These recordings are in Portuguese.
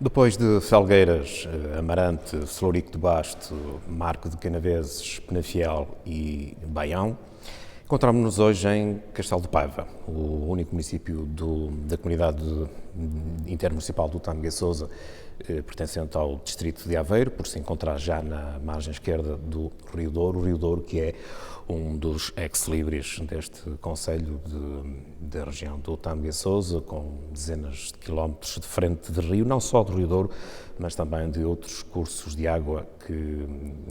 Depois de Felgueiras, Amarante, Florico de Basto, Marco de Canaveses, Penafiel e Baião, encontramos-nos hoje em Castelo de Paiva, o único município da comunidade intermunicipal do Tâmega Sousa, pertencente ao distrito de Aveiro, por se encontrar já na margem esquerda do Rio Douro, o Rio Douro que é um dos ex-libris deste concelho da região do Tâmega Sousa, com dezenas de quilómetros de frente de rio, não só do Rio Douro, mas também de outros cursos de água que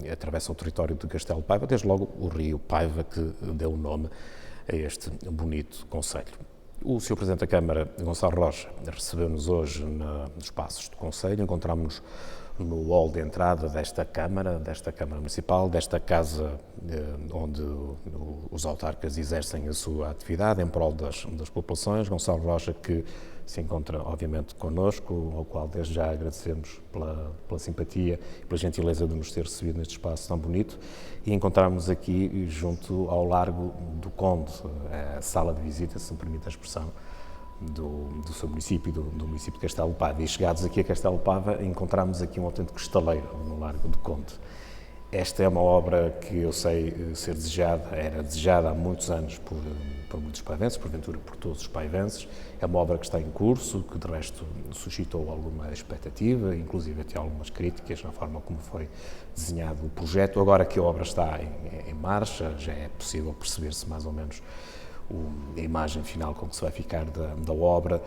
atravessam o território de Castelo de Paiva, desde logo o rio Paiva, que deu o nome a este bonito concelho. O Sr. Presidente da Câmara, Gonçalo Rocha, recebeu-nos hoje nos passos do concelho. Encontramos-nos no hall de entrada desta Câmara Municipal, desta casa onde os autarcas exercem a sua atividade em prol das populações. Gonçalo Rocha, que se encontra, obviamente, connosco, ao qual desde já agradecemos pela simpatia e pela gentileza de nos ter recebido neste espaço tão bonito. E encontramos aqui, junto ao Largo do Conde, a sala de visita, se me permite a expressão, do seu município, do município de Castelo de Paiva. E chegados aqui a Castelo de Paiva, encontramos aqui um autêntico estaleiro no Largo do Conde. Esta é uma obra que eu sei ser desejada, era desejada há muitos anos por muitos paivenses, porventura por todos os paivenses. É uma obra que está em curso, que de resto suscitou alguma expectativa, inclusive até algumas críticas na forma como foi desenhado o projeto. Agora que a obra está em marcha, já é possível perceber-se mais ou menos a imagem final com que se vai ficar da obra.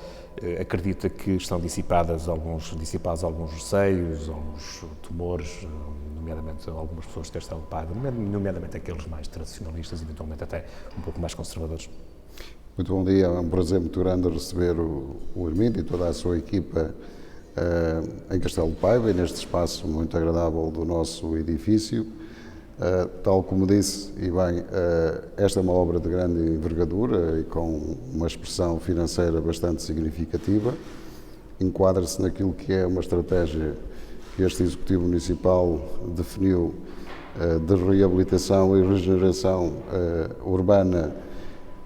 Acredita que estão dissipados alguns receios, alguns temores, nomeadamente algumas pessoas de Castelo de Paiva, nomeadamente aqueles mais tradicionalistas, eventualmente até um pouco mais conservadores. Muito bom dia, é um prazer muito grande receber o Hermínio e toda a sua equipa em Castelo de Paiva e neste espaço muito agradável do nosso edifício. Tal como disse, e bem, esta é uma obra de grande envergadura e com uma expressão financeira bastante significativa. Enquadra-se naquilo que é uma estratégia que este Executivo Municipal definiu de reabilitação e regeneração urbana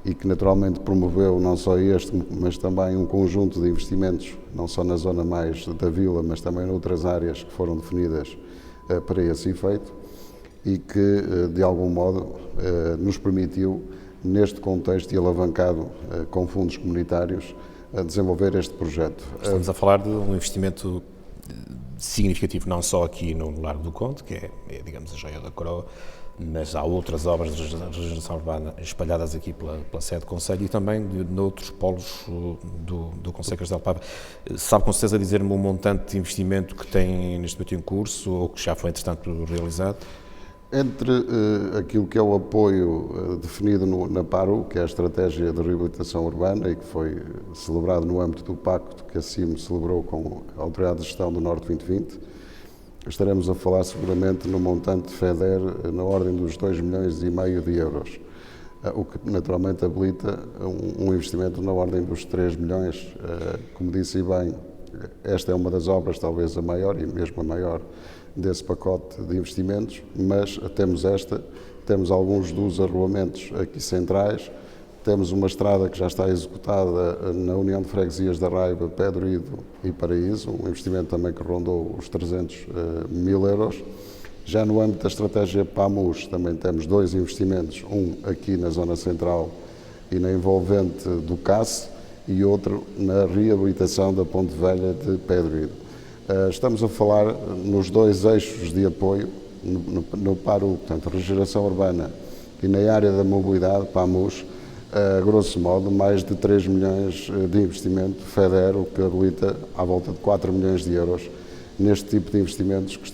e que naturalmente promoveu não só este, mas também um conjunto de investimentos, não só na zona mais da vila, mas também noutras áreas que foram definidas para esse efeito, e que, de algum modo, nos permitiu, neste contexto e alavancado com fundos comunitários, desenvolver este projeto. Estamos a falar de um investimento significativo, não só aqui no Largo do Conde, que é, digamos, a joia da coroa, mas há outras obras de regeneração urbana espalhadas aqui pela sede do Concelho e também de outros polos do Concelho de Castelo de Paiva. Sabe com certeza dizer-me um montante de investimento que tem neste momento em curso ou que já foi, entretanto, realizado? Entre aquilo que é o apoio definido na PARU, que é a Estratégia de Reabilitação Urbana e que foi celebrado no âmbito do pacto que a CIM celebrou com a Autoridade de Gestão do Norte 2020, estaremos a falar seguramente no montante de FEDER na ordem dos 2,5 milhões de euros, o que naturalmente habilita um investimento na ordem dos 3 milhões. Como disse bem, esta é uma das obras, talvez a maior e mesmo a maior, desse pacote de investimentos, mas temos alguns dos arruamentos aqui centrais, temos uma estrada que já está executada na União de Freguesias da Raiva, Pedro e Paraíso, um investimento também que rondou os 300 mil euros. Já no âmbito da estratégia PAMUS também temos dois investimentos, um aqui na zona central e na envolvente do CAS e outro na reabilitação da Ponte Velha de Pedro. Estamos a falar nos dois eixos de apoio, no PARU, portanto, regeneração urbana, e na área da mobilidade, PAMUS, grosso modo, mais de 3 milhões de investimento FEDER, o que habilita à volta de 4 milhões de euros neste tipo de investimentos que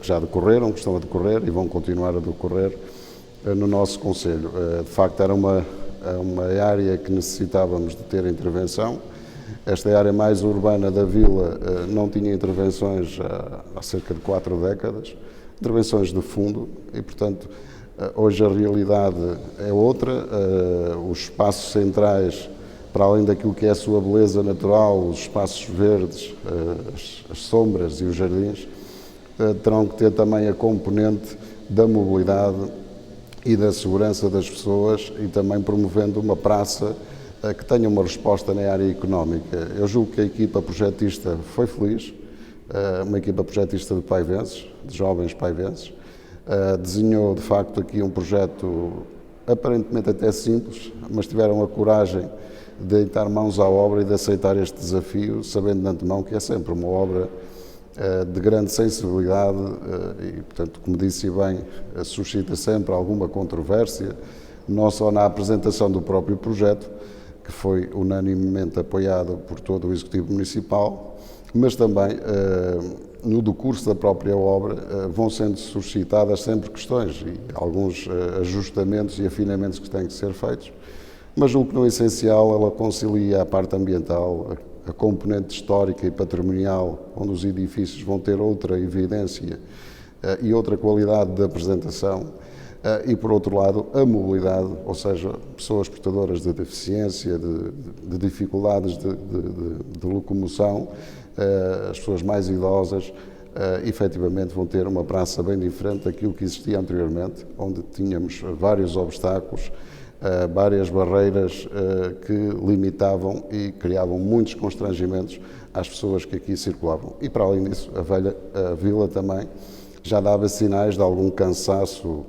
já decorreram, que estão a decorrer e vão continuar a decorrer no nosso Concelho. De facto, era uma área que necessitávamos de ter intervenção. Esta área mais urbana da vila não tinha intervenções há cerca de 4 décadas, intervenções de fundo e, portanto, hoje a realidade é outra. Os espaços centrais, para além daquilo que é a sua beleza natural, os espaços verdes, as sombras e os jardins, terão que ter também a componente da mobilidade e da segurança das pessoas e também promovendo uma praça que tenha uma resposta na área económica. Eu julgo que a equipa projetista foi feliz, uma equipa projetista de paivenses, de jovens paivenses, desenhou de facto aqui um projeto aparentemente até simples, mas tiveram a coragem de deitar mãos à obra e de aceitar este desafio, sabendo de antemão que é sempre uma obra de grande sensibilidade e, portanto, como disse bem, suscita sempre alguma controvérsia, não só na apresentação do próprio projeto, que foi unanimemente apoiado por todo o Executivo Municipal, mas também no decurso da própria obra vão sendo suscitadas sempre questões e alguns ajustamentos e afinamentos que têm que ser feitos, mas julgo que no essencial ela concilia a parte ambiental, a componente histórica e patrimonial, onde os edifícios vão ter outra evidência e outra qualidade de apresentação, e por outro lado a mobilidade, ou seja, pessoas portadoras de deficiência, de dificuldades de locomoção, as pessoas mais idosas, efetivamente vão ter uma praça bem diferente daquilo que existia anteriormente, onde tínhamos vários obstáculos, várias barreiras que limitavam e criavam muitos constrangimentos às pessoas que aqui circulavam. E para além disso, a vila também já dava sinais de algum cansaço,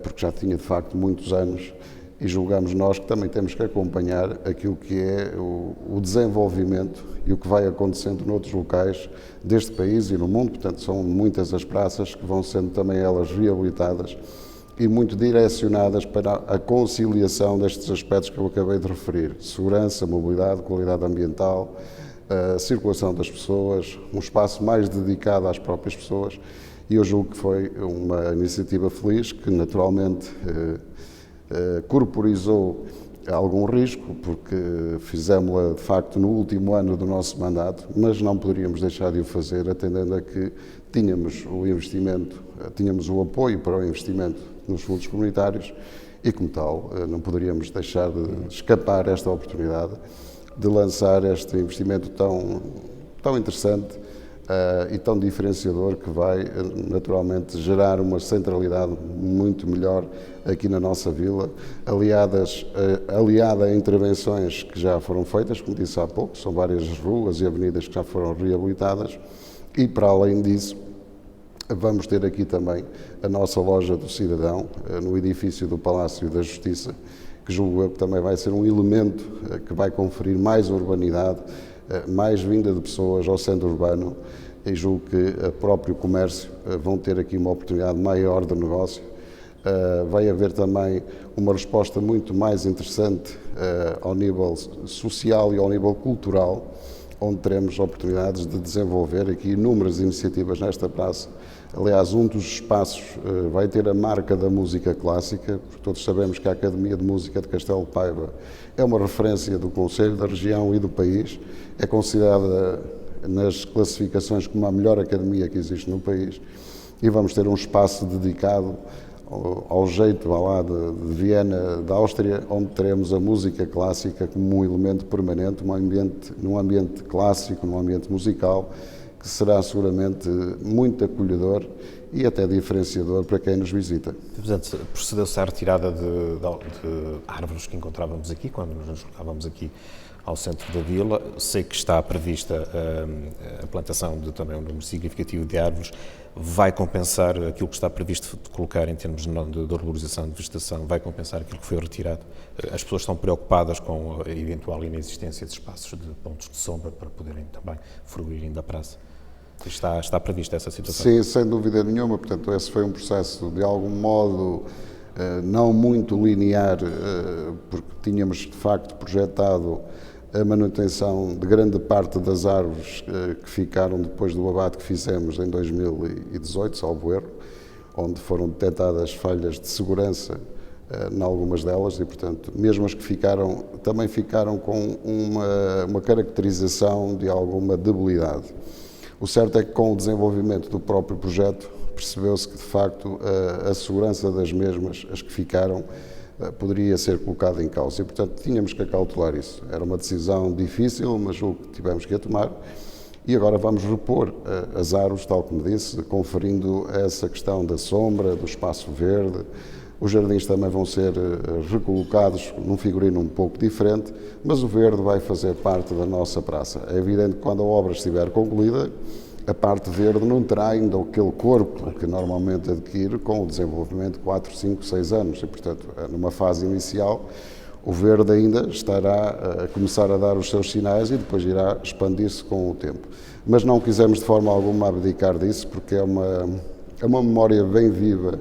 porque já tinha de facto muitos anos, e julgamos nós que também temos que acompanhar aquilo que é o desenvolvimento e o que vai acontecendo noutros locais deste país e no mundo. Portanto, são muitas as praças que vão sendo também elas reabilitadas e muito direcionadas para a conciliação destes aspectos que eu acabei de referir: segurança, mobilidade, qualidade ambiental, a circulação das pessoas, um espaço mais dedicado às próprias pessoas. E eu julgo que foi uma iniciativa feliz, que naturalmente corporizou algum risco, porque fizemos-la de facto no último ano do nosso mandato, mas não poderíamos deixar de o fazer, atendendo a que tínhamos o investimento, tínhamos o apoio para o investimento nos fundos comunitários e, como tal, não poderíamos deixar de escapar esta oportunidade de lançar este investimento tão interessante e tão diferenciador, que vai naturalmente gerar uma centralidade muito melhor aqui na nossa vila, aliada a intervenções que já foram feitas, como disse há pouco, são várias ruas e avenidas que já foram reabilitadas, e para além disso vamos ter aqui também a nossa loja do cidadão no edifício do Palácio da Justiça, que julgo eu que também vai ser um elemento que vai conferir mais urbanidade, mais vinda de pessoas ao centro urbano, e julgo que o próprio comércio vão ter aqui uma oportunidade maior de negócio. Vai haver também uma resposta muito mais interessante ao nível social e ao nível cultural, onde teremos oportunidades de desenvolver aqui inúmeras iniciativas nesta praça. Aliás, um dos espaços vai ter a marca da música clássica, porque todos sabemos que a Academia de Música de Castelo de Paiva é uma referência do Conselho, da região e do país, é considerada nas classificações como a melhor academia que existe no país, e vamos ter um espaço dedicado ao jeito lá de Viena, da Áustria, onde teremos a música clássica como um elemento permanente, num ambiente clássico, num ambiente musical, que será seguramente muito acolhedor e até diferenciador para quem nos visita. Portanto, procedeu-se à retirada de árvores que encontrávamos aqui, quando nos deslocávamos aqui ao centro da vila. Sei que está prevista a plantação de também um número significativo de árvores. Vai compensar aquilo que está previsto de colocar em termos de arborização, de vegetação, vai compensar aquilo que foi retirado? As pessoas estão preocupadas com a eventual inexistência de espaços de pontos de sombra para poderem também fruírem da praça. Está prevista essa situação? Sim, sem dúvida nenhuma. Portanto, esse foi um processo de algum modo não muito linear, porque tínhamos de facto projetado a manutenção de grande parte das árvores que ficaram depois do abate que fizemos em 2018, salvo erro, onde foram detectadas falhas de segurança em algumas delas e, portanto, mesmo as que ficaram, também ficaram com uma caracterização de alguma debilidade. O certo é que com o desenvolvimento do próprio projeto percebeu-se que, de facto, a segurança das mesmas, as que ficaram, poderia ser colocada em causa e, portanto, tínhamos que acautelar isso. Era uma decisão difícil, mas o que tivemos que a tomar, e agora vamos repor as árvores, tal como disse, conferindo essa questão da sombra, do espaço verde, Os jardins também vão ser recolocados num figurino um pouco diferente, mas o verde vai fazer parte da nossa praça. É evidente que quando a obra estiver concluída, a parte verde não terá ainda aquele corpo que normalmente adquire com o desenvolvimento de 4, 5, 6 anos. E, portanto, numa fase inicial, o verde ainda estará a começar a dar os seus sinais e depois irá expandir-se com o tempo. Mas não quisemos de forma alguma abdicar disso, porque é uma memória bem viva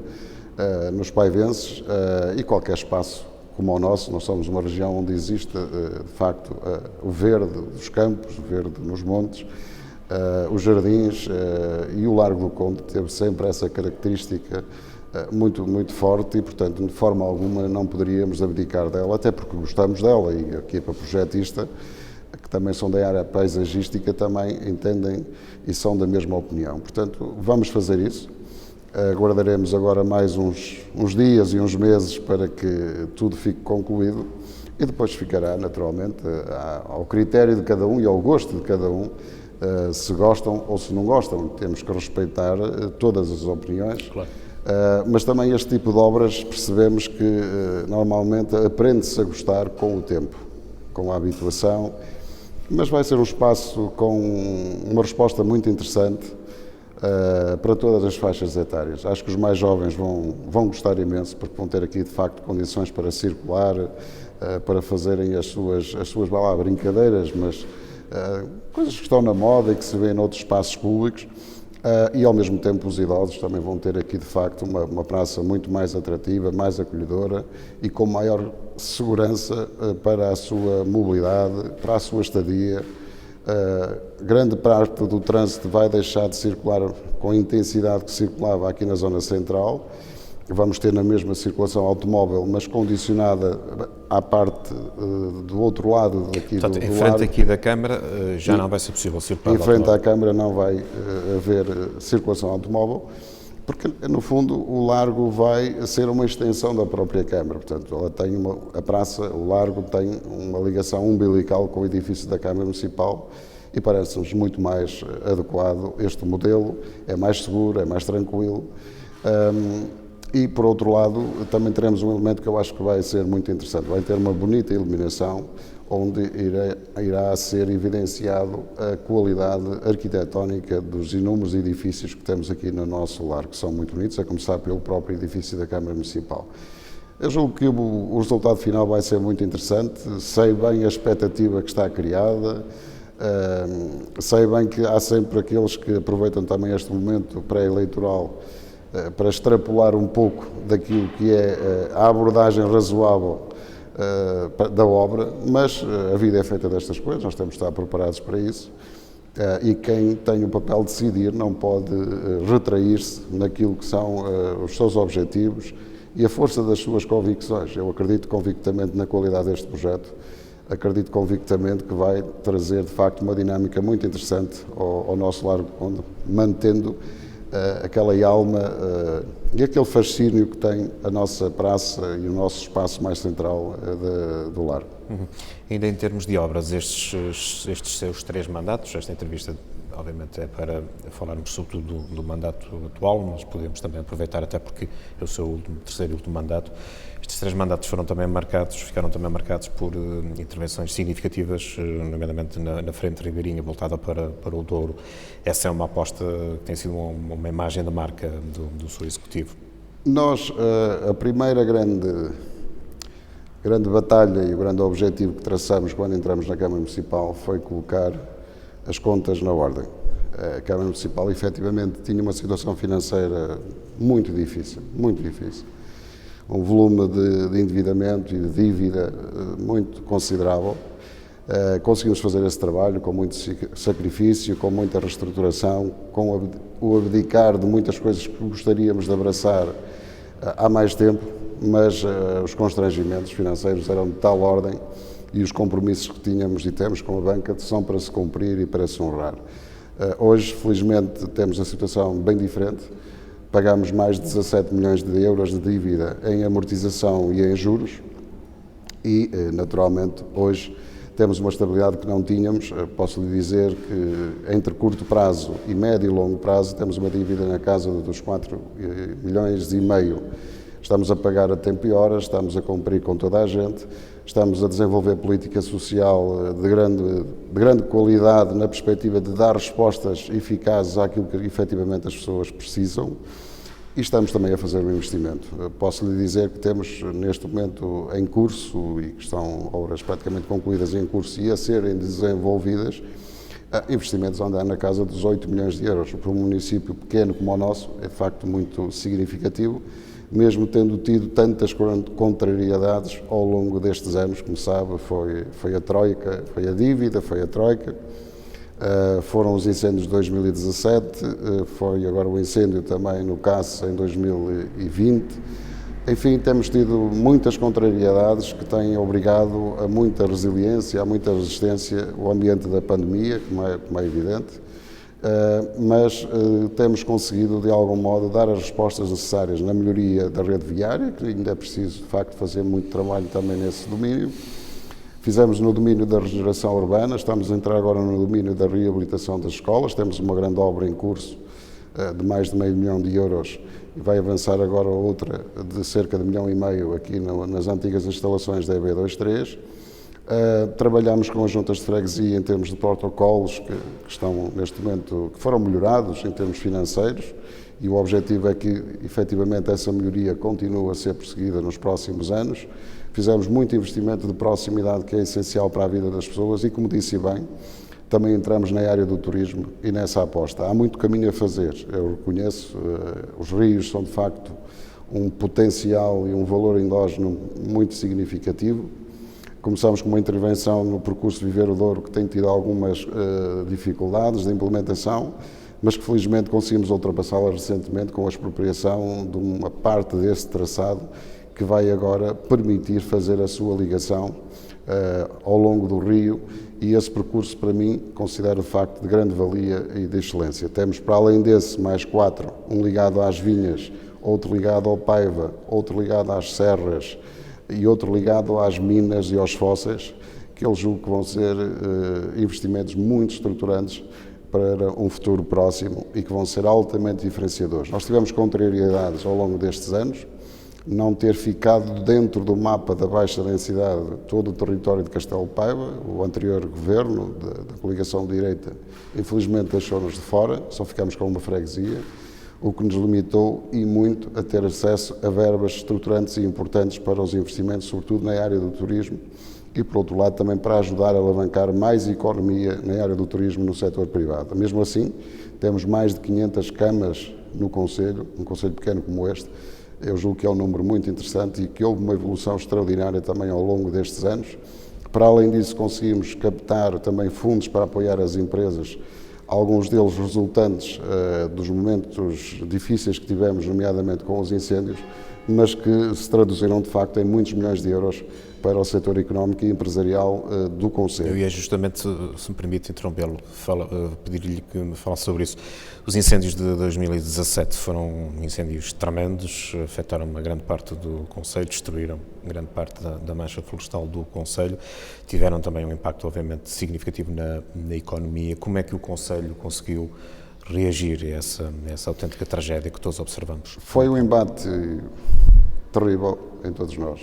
nos paivenses e qualquer espaço como o nosso. Nós somos uma região onde existe, de facto, o verde dos campos, o verde nos montes, os jardins e o Largo do Conde teve sempre essa característica muito, muito forte e, portanto, de forma alguma não poderíamos abdicar dela, até porque gostamos dela e a equipa projetista, que também são da área paisagística, também entendem e são da mesma opinião. Portanto, vamos fazer isso. Aguardaremos agora mais uns dias e uns meses para que tudo fique concluído e depois ficará, naturalmente, ao critério de cada um e ao gosto de cada um, se gostam ou se não gostam. Temos que respeitar todas as opiniões. Claro. Mas também este tipo de obras percebemos que normalmente aprende-se a gostar com o tempo, com a habituação, mas vai ser um espaço com uma resposta muito interessante para todas as faixas etárias. Acho que os mais jovens vão gostar imenso, porque vão ter aqui de facto condições para circular, para fazerem as suas vá lá, brincadeiras, mas coisas que estão na moda e que se vêem noutros espaços públicos. E ao mesmo tempo os idosos também vão ter aqui de facto uma praça muito mais atrativa, mais acolhedora e com maior segurança para a sua mobilidade, para a sua estadia. Grande parte do trânsito vai deixar de circular com a intensidade que circulava aqui na zona central. Vamos ter na mesma circulação automóvel, mas condicionada à parte do outro lado daqui. Portanto, do em frente largo. Aqui da Câmara já não vai ser possível circular. Em frente à Câmara não vai haver circulação automóvel, porque no fundo o largo vai ser uma extensão da própria Câmara. Portanto, ela tem a praça, o largo tem uma ligação umbilical com o edifício da Câmara Municipal e parece-nos muito mais adequado este modelo, é mais seguro, é mais tranquilo. E, por outro lado, também teremos um elemento que eu acho que vai ser muito interessante. Vai ter uma bonita iluminação, onde irá ser evidenciado a qualidade arquitetónica dos inúmeros edifícios que temos aqui no nosso largo, que são muito bonitos, a começar pelo próprio edifício da Câmara Municipal. Eu julgo que o resultado final vai ser muito interessante, sei bem a expectativa que está criada, sei bem que há sempre aqueles que aproveitam também este momento pré-eleitoral para extrapolar um pouco daquilo que é a abordagem razoável da obra, mas a vida é feita destas coisas, nós temos de estar preparados para isso e quem tem o papel de decidir não pode retrair-se naquilo que são os seus objetivos e a força das suas convicções. Eu acredito convictamente na qualidade deste projeto, acredito convictamente que vai trazer de facto uma dinâmica muito interessante ao nosso Largo do Conde, mantendo aquela alma e aquele fascínio que tem a nossa praça e o nosso espaço mais central do Largo. Ainda em termos de obras, estes seus 3 mandatos, esta entrevista obviamente é para falarmos sobretudo do mandato atual, mas podemos também aproveitar até porque eu sou o terceiro e último mandato. Estes 3 mandatos ficaram também marcados por intervenções significativas, nomeadamente na frente ribeirinha, voltada para o Douro. Essa é uma aposta que tem sido uma imagem da marca do seu Executivo. Nós, a primeira grande batalha e o grande objetivo que traçamos quando entramos na Câmara Municipal foi colocar as contas na ordem. A Câmara Municipal, efetivamente, tinha uma situação financeira muito difícil. Um volume de endividamento e de dívida muito considerável. Conseguimos fazer esse trabalho com muito sacrifício, com muita reestruturação, com o abdicar de muitas coisas que gostaríamos de abraçar há mais tempo, mas os constrangimentos financeiros eram de tal ordem e os compromissos que tínhamos e temos com a banca são para se cumprir e para se honrar. Hoje, felizmente, temos a situação bem diferente. Pagámos mais de 17 milhões de euros de dívida em amortização e em juros e, naturalmente, hoje temos uma estabilidade que não tínhamos. Posso lhe dizer que entre curto prazo e médio e longo prazo temos uma dívida na casa dos 4 milhões e meio, Estamos a pagar a tempo e horas, estamos a cumprir com toda a gente, estamos a desenvolver política social de grande qualidade na perspectiva de dar respostas eficazes àquilo que efetivamente as pessoas precisam. E estamos também a fazer um investimento. Posso lhe dizer que temos neste momento em curso, e que estão obras praticamente concluídas em curso e a serem desenvolvidas, investimentos a andar na casa dos 8 milhões de euros. Para um município pequeno como o nosso, é de facto muito significativo, mesmo tendo tido tantas contrariedades ao longo destes anos. Como sabe, foi a Troika, foi a dívida, foi a Troika. Foram os incêndios de 2017, foi agora o incêndio também no CAS em 2020. Enfim, temos tido muitas contrariedades que têm obrigado a muita resiliência, a muita resistência o ambiente da pandemia, como é evidente, mas temos conseguido, de algum modo, dar as respostas necessárias na melhoria da rede viária, que ainda é preciso, de facto, fazer muito trabalho também nesse domínio. Fizemos no domínio da regeneração urbana, estamos a entrar agora no domínio da reabilitação das escolas, temos uma grande obra em curso de mais de €500 mil e vai avançar agora outra de cerca de €1,5 milhão aqui nas antigas instalações da EB23. Trabalhamos com as juntas de freguesia em termos de protocolos que estão neste momento, que foram melhorados em termos financeiros, e o objetivo é que efetivamente essa melhoria continue a ser perseguida nos próximos anos. Fizemos muito investimento de proximidade, que é essencial para a vida das pessoas, e, como disse bem, também entramos na área do turismo e nessa aposta. Há muito caminho a fazer, eu reconheço, os rios são de facto um potencial e um valor endógeno muito significativo. Começamos com uma intervenção no percurso Viver o Douro, que tem tido algumas dificuldades de implementação, mas que felizmente conseguimos ultrapassá-la recentemente com a expropriação de uma parte desse traçado, que vai agora permitir fazer a sua ligação ao longo do rio, e esse percurso, para mim, considero de facto de grande valia e de excelência. Temos, para além desse, mais 4, um ligado às vinhas, outro ligado ao Paiva, outro ligado às serras e outro ligado às minas e aos fósseis, que eu julgo que vão ser investimentos muito estruturantes para um futuro próximo e que vão ser altamente diferenciadores. Nós tivemos contrariedades ao longo destes anos, não ter ficado dentro do mapa da baixa densidade todo o território de Castelo de Paiva. O anterior governo da coligação de direita, infelizmente, deixou-nos de fora, só ficamos com uma freguesia, o que nos limitou e muito a ter acesso a verbas estruturantes e importantes para os investimentos, sobretudo na área do turismo, e, por outro lado, também para ajudar a alavancar mais economia na área do turismo no setor privado. Mesmo assim, temos mais de 500 camas no concelho, um concelho pequeno como este. Eu julgo que é um número muito interessante e que houve uma evolução extraordinária também ao longo destes anos. Para além disso, conseguimos captar também fundos para apoiar as empresas, alguns deles resultantes dos momentos difíceis que tivemos, nomeadamente com os incêndios, mas que se traduziram de facto em muitos milhões de euros para o setor económico e empresarial do concelho. Eu ia justamente, se me permite interrompê-lo, pedir-lhe que me falasse sobre isso. Os incêndios de 2017 foram incêndios tremendos, afetaram uma grande parte do concelho, destruíram grande parte da mancha florestal do concelho, tiveram também um impacto obviamente significativo na economia. Como é que o concelho conseguiu reagir a essa autêntica tragédia que todos observamos? Foi um embate terrível em todos nós.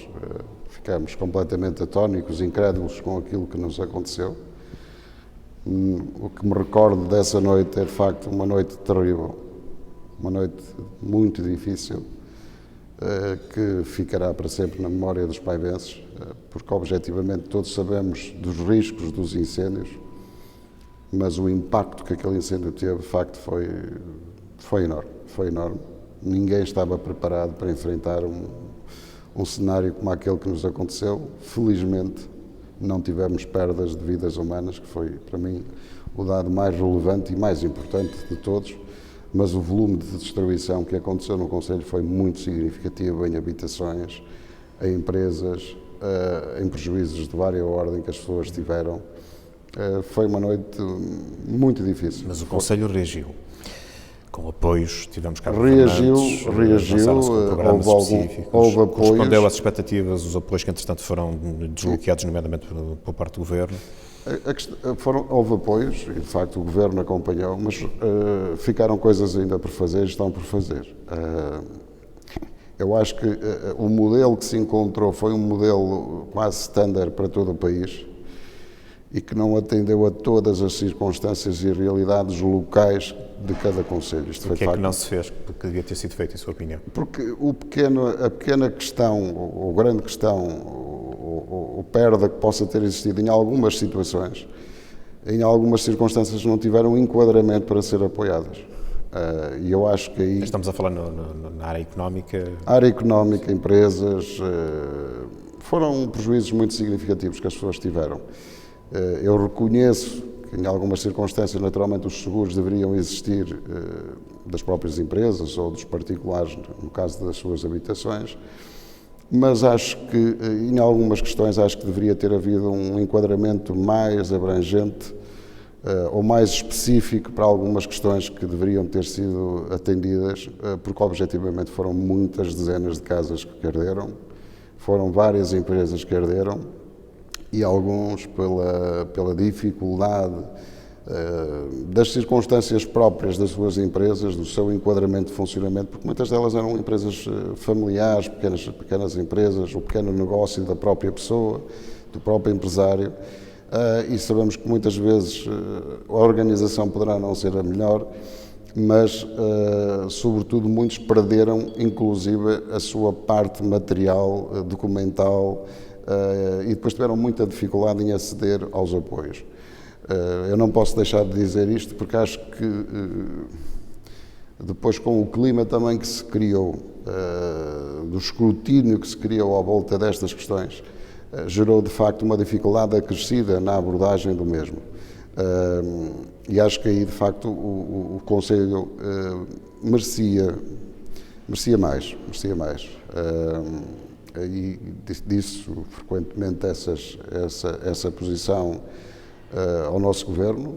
Ficamos completamente atónicos, incrédulos com aquilo que nos aconteceu. O que me recordo dessa noite é, de facto, uma noite terrível, uma noite muito difícil, que ficará para sempre na memória dos paivenses, porque, objetivamente, todos sabemos dos riscos dos incêndios, mas o impacto que aquele incêndio teve, de facto, foi enorme, foi enorme. Ninguém estava preparado para enfrentar um cenário como aquele que nos aconteceu. Felizmente, não tivemos perdas de vidas humanas, que foi, para mim, o dado mais relevante e mais importante de todos, mas o volume de destruição que aconteceu no concelho foi muito significativo em habitações, em empresas, em prejuízos de várias ordens que as pessoas tiveram. Foi uma noite muito difícil. Mas o concelho reagiu. Com apoios, tivemos cá reagiu, houve apoios. Correspondeu às expectativas, os apoios que, entretanto, foram desbloqueados, nomeadamente por parte do Governo? Houve apoios e, de facto, o Governo acompanhou, mas ficaram coisas ainda por fazer e estão por fazer. Eu acho que o modelo que se encontrou foi um modelo quase standard para todo o país e que não atendeu a todas as circunstâncias e realidades locais de cada concelho. O que é que não se fez, porque devia ter sido feito, em sua opinião? Porque a pequena questão, ou grande questão, ou perda que possa ter existido em algumas situações, em algumas circunstâncias não tiveram enquadramento para ser apoiadas. E eu acho que aí... Estamos a falar na área económica? Área económica, empresas, foram prejuízos muito significativos que as pessoas tiveram. Eu reconheço que em algumas circunstâncias, naturalmente, os seguros deveriam existir das próprias empresas ou dos particulares, no caso das suas habitações, mas acho que, em algumas questões, acho que deveria ter havido um enquadramento mais abrangente ou mais específico para algumas questões que deveriam ter sido atendidas, porque objetivamente foram muitas dezenas de casas que arderam, foram várias empresas que arderam e alguns pela dificuldade das circunstâncias próprias das suas empresas, do seu enquadramento de funcionamento, porque muitas delas eram empresas familiares, pequenas empresas, o pequeno negócio da própria pessoa, do próprio empresário. E sabemos que muitas vezes a organização poderá não ser a melhor, mas, sobretudo, muitos perderam, inclusive, a sua parte material, documental, e depois tiveram muita dificuldade em aceder aos apoios. Eu não posso deixar de dizer isto, porque acho que, depois, com o clima também que se criou, do escrutínio que se criou à volta destas questões, gerou de facto uma dificuldade acrescida na abordagem do mesmo. E acho que aí de facto o Conselho merecia mais. E disso frequentemente essa posição ao nosso Governo,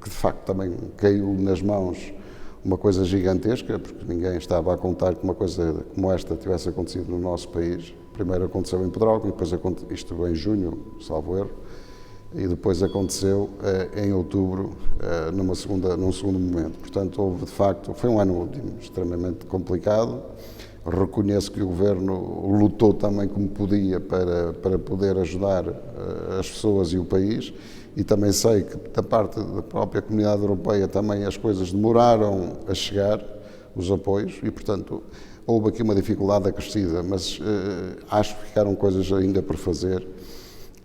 que de facto também caiu nas mãos uma coisa gigantesca, porque ninguém estava a contar que uma coisa como esta tivesse acontecido no nosso país. Primeiro aconteceu em Pedrógão, depois isto em junho, salvo erro, e depois aconteceu em outubro, num segundo momento. Portanto, houve de facto, foi um ano extremamente complicado. Reconheço que o Governo lutou também como podia para poder ajudar as pessoas e o país, e também sei que da parte da própria Comunidade Europeia também as coisas demoraram a chegar, os apoios, e portanto houve aqui uma dificuldade acrescida, mas acho que ficaram coisas ainda por fazer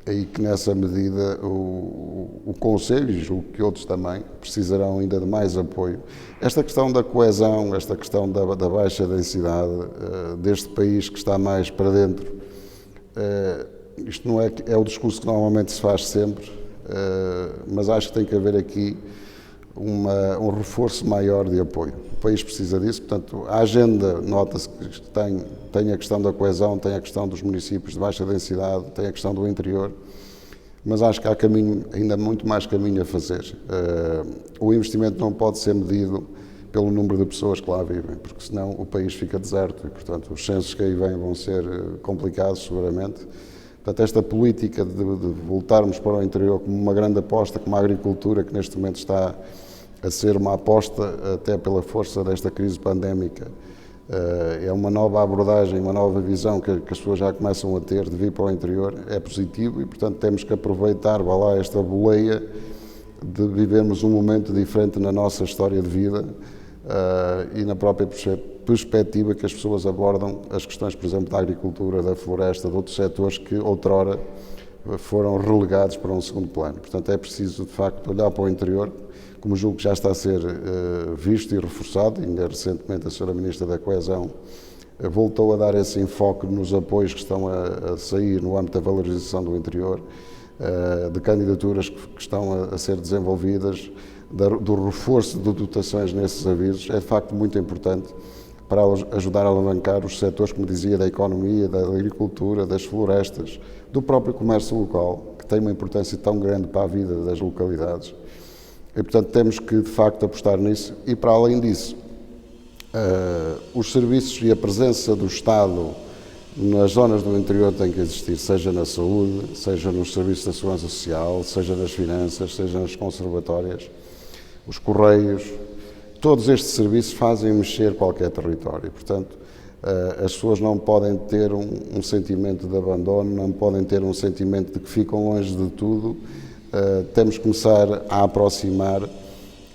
e que nessa medida o Conselho, e julgo que outros também, precisarão ainda de mais apoio. Esta questão da coesão, esta questão da baixa densidade deste país que está mais para dentro, isto não é o discurso que normalmente se faz sempre, mas acho que tem que haver aqui um reforço maior de apoio. O país precisa disso, portanto, a agenda, nota-se que tem a questão da coesão, tem a questão dos municípios de baixa densidade, tem a questão do interior, mas acho que há ainda muito mais caminho a fazer. O investimento não pode ser medido pelo número de pessoas que lá vivem, porque senão o país fica deserto e, portanto, os censos que aí vêm vão ser complicados, seguramente. Portanto, esta política de voltarmos para o interior como uma grande aposta, como a agricultura, que neste momento está a ser uma aposta até pela força desta crise pandémica, é uma nova abordagem, uma nova visão que as pessoas já começam a ter de vir para o interior, é positivo e, portanto, temos que aproveitar, vá lá, esta boleia de vivermos um momento diferente na nossa história de vida e na própria perspectiva que as pessoas abordam as questões, por exemplo, da agricultura, da floresta, de outros setores que outrora foram relegados para um segundo plano. Portanto, é preciso, de facto, olhar para o interior, como julgo que já está a ser visto e reforçado. Ainda recentemente a Sra. Ministra da Coesão voltou a dar esse enfoque nos apoios que estão a sair no âmbito da valorização do interior, de candidaturas que estão a ser desenvolvidas, do reforço de dotações nesses avisos. É de facto muito importante para ajudar a alavancar os setores, como dizia, da economia, da agricultura, das florestas, do próprio comércio local, que tem uma importância tão grande para a vida das localidades. E, portanto, temos que, de facto, apostar nisso. E, para além disso, os serviços e a presença do Estado nas zonas do interior têm que existir, seja na saúde, seja nos serviços da segurança social, seja nas finanças, seja nas conservatórias, os correios. Todos estes serviços fazem mexer qualquer território. Portanto, As pessoas não podem ter um sentimento de abandono, não podem ter um sentimento de que ficam longe de tudo. Temos que começar a aproximar,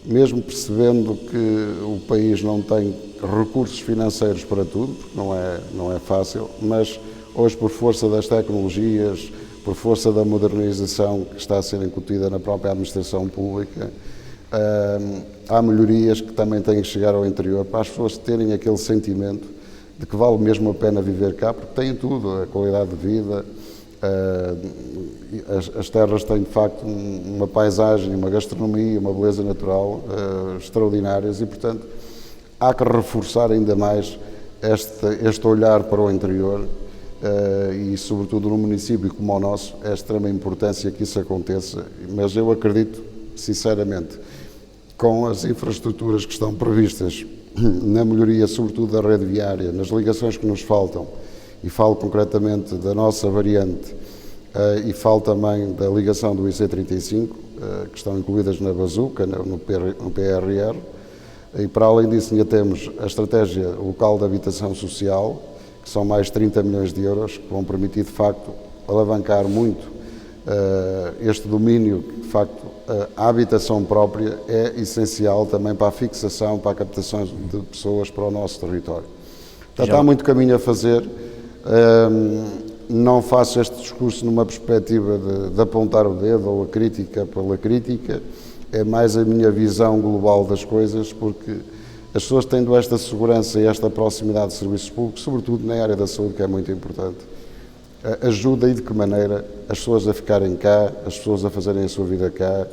mesmo percebendo que o país não tem recursos financeiros para tudo, porque não é fácil, mas hoje, por força das tecnologias, por força da modernização que está a ser incutida na própria administração pública, há melhorias que também têm que chegar ao interior para as pessoas terem aquele sentimento de que vale mesmo a pena viver cá, porque têm tudo, a qualidade de vida, as terras têm de facto uma paisagem, uma gastronomia, uma beleza natural extraordinárias e, portanto, há que reforçar ainda mais este olhar para o interior e, sobretudo, num município como o nosso, é de extrema importância que isso aconteça, mas eu acredito, sinceramente, com as infraestruturas que estão previstas na melhoria, sobretudo da rede viária, nas ligações que nos faltam, e falo concretamente da nossa variante, e falo também da ligação do IC35, que estão incluídas na Bazuca, no PRR, e para além disso ainda temos a estratégia local de habitação social, que são mais 30 milhões de euros, que vão permitir de facto alavancar muito este domínio, que de facto a habitação própria é essencial também para a fixação, para a captação de pessoas para o nosso território. Portanto, há muito caminho a fazer. Não faço este discurso numa perspectiva de apontar o dedo ou a crítica pela crítica, é mais a minha visão global das coisas, porque as pessoas tendo esta segurança e esta proximidade de serviços públicos, sobretudo na área da saúde, que é muito importante, ajuda e de que maneira as pessoas a ficarem cá, as pessoas a fazerem a sua vida cá,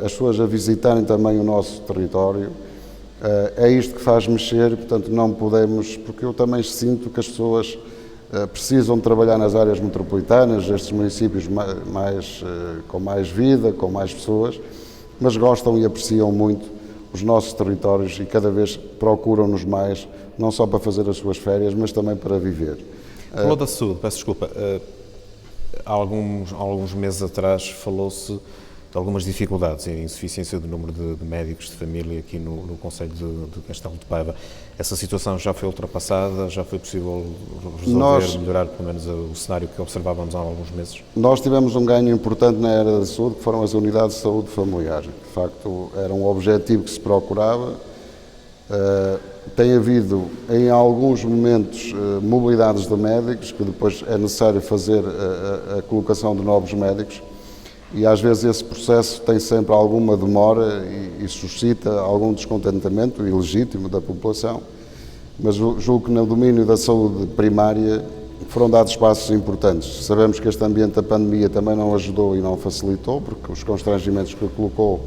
as pessoas a visitarem também o nosso território. É isto que faz mexer, portanto não podemos, porque eu também sinto que as pessoas precisam de trabalhar nas áreas metropolitanas, estes municípios com mais vida, com mais pessoas, mas gostam e apreciam muito os nossos territórios e cada vez procuram-nos mais, não só para fazer as suas férias, mas também para viver. Falou da saúde, peço desculpa. Há alguns meses atrás falou-se de algumas dificuldades e insuficiência do número de médicos de família aqui no concelho de Castelo de Paiva. Essa situação já foi ultrapassada? Já foi possível resolver, melhorar pelo menos o cenário que observávamos há alguns meses? Nós tivemos um ganho importante na área da saúde, que foram as unidades de saúde familiar. De facto, era um objetivo que se procurava. Tem havido, em alguns momentos, mobilidades de médicos, que depois é necessário fazer a colocação de novos médicos, e às vezes esse processo tem sempre alguma demora e suscita algum descontentamento ilegítimo da população, mas julgo que no domínio da saúde primária foram dados passos importantes. Sabemos que este ambiente da pandemia também não ajudou e não facilitou, porque os constrangimentos que colocou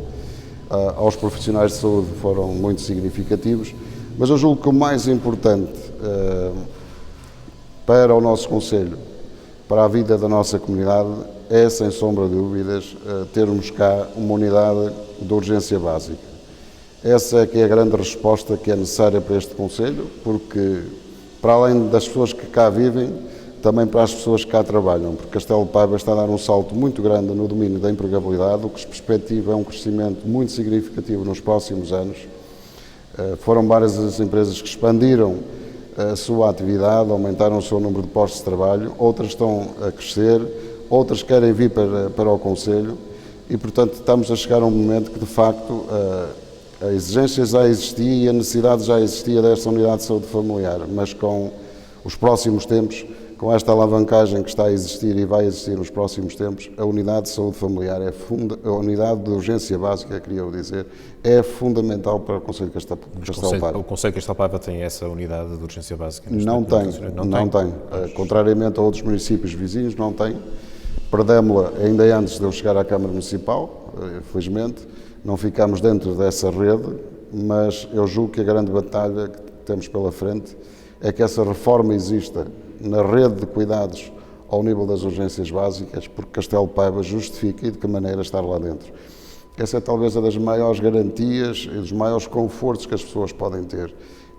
aos profissionais de saúde foram muito significativos, mas eu julgo que o mais importante para o nosso concelho, para a vida da nossa comunidade, é, sem sombra de dúvidas, termos cá uma unidade de urgência básica. Essa é que é a grande resposta que é necessária para este concelho, porque, para além das pessoas que cá vivem, também para as pessoas que cá trabalham, porque Castelo de Paiva está a dar um salto muito grande no domínio da empregabilidade, o que se perspectiva é um crescimento muito significativo nos próximos anos. Foram várias as empresas que expandiram a sua atividade, aumentaram o seu número de postos de trabalho, outras estão a crescer, outras querem vir para o concelho e, portanto, estamos a chegar a um momento que, de facto, a exigência já existia e a necessidade já existia desta unidade de saúde familiar, mas com os próximos tempos, com esta alavancagem que está a existir e vai existir nos próximos tempos, a unidade de saúde familiar, a unidade de urgência básica, queria eu dizer, é fundamental para o Concelho de Castelo de Paiva. O Concelho de Castelo de Paiva tem essa unidade de urgência básica? Não tem. Contrariamente a outros municípios vizinhos, não tem. Perdemos-la ainda antes de eu chegar à Câmara Municipal, infelizmente. Não ficamos dentro dessa rede, mas eu julgo que a grande batalha que temos pela frente é que essa reforma exista na rede de cuidados ao nível das urgências básicas, porque Castelo de Paiva justifica e de que maneira estar lá dentro. Essa é talvez a das maiores garantias e dos maiores confortos que as pessoas podem ter.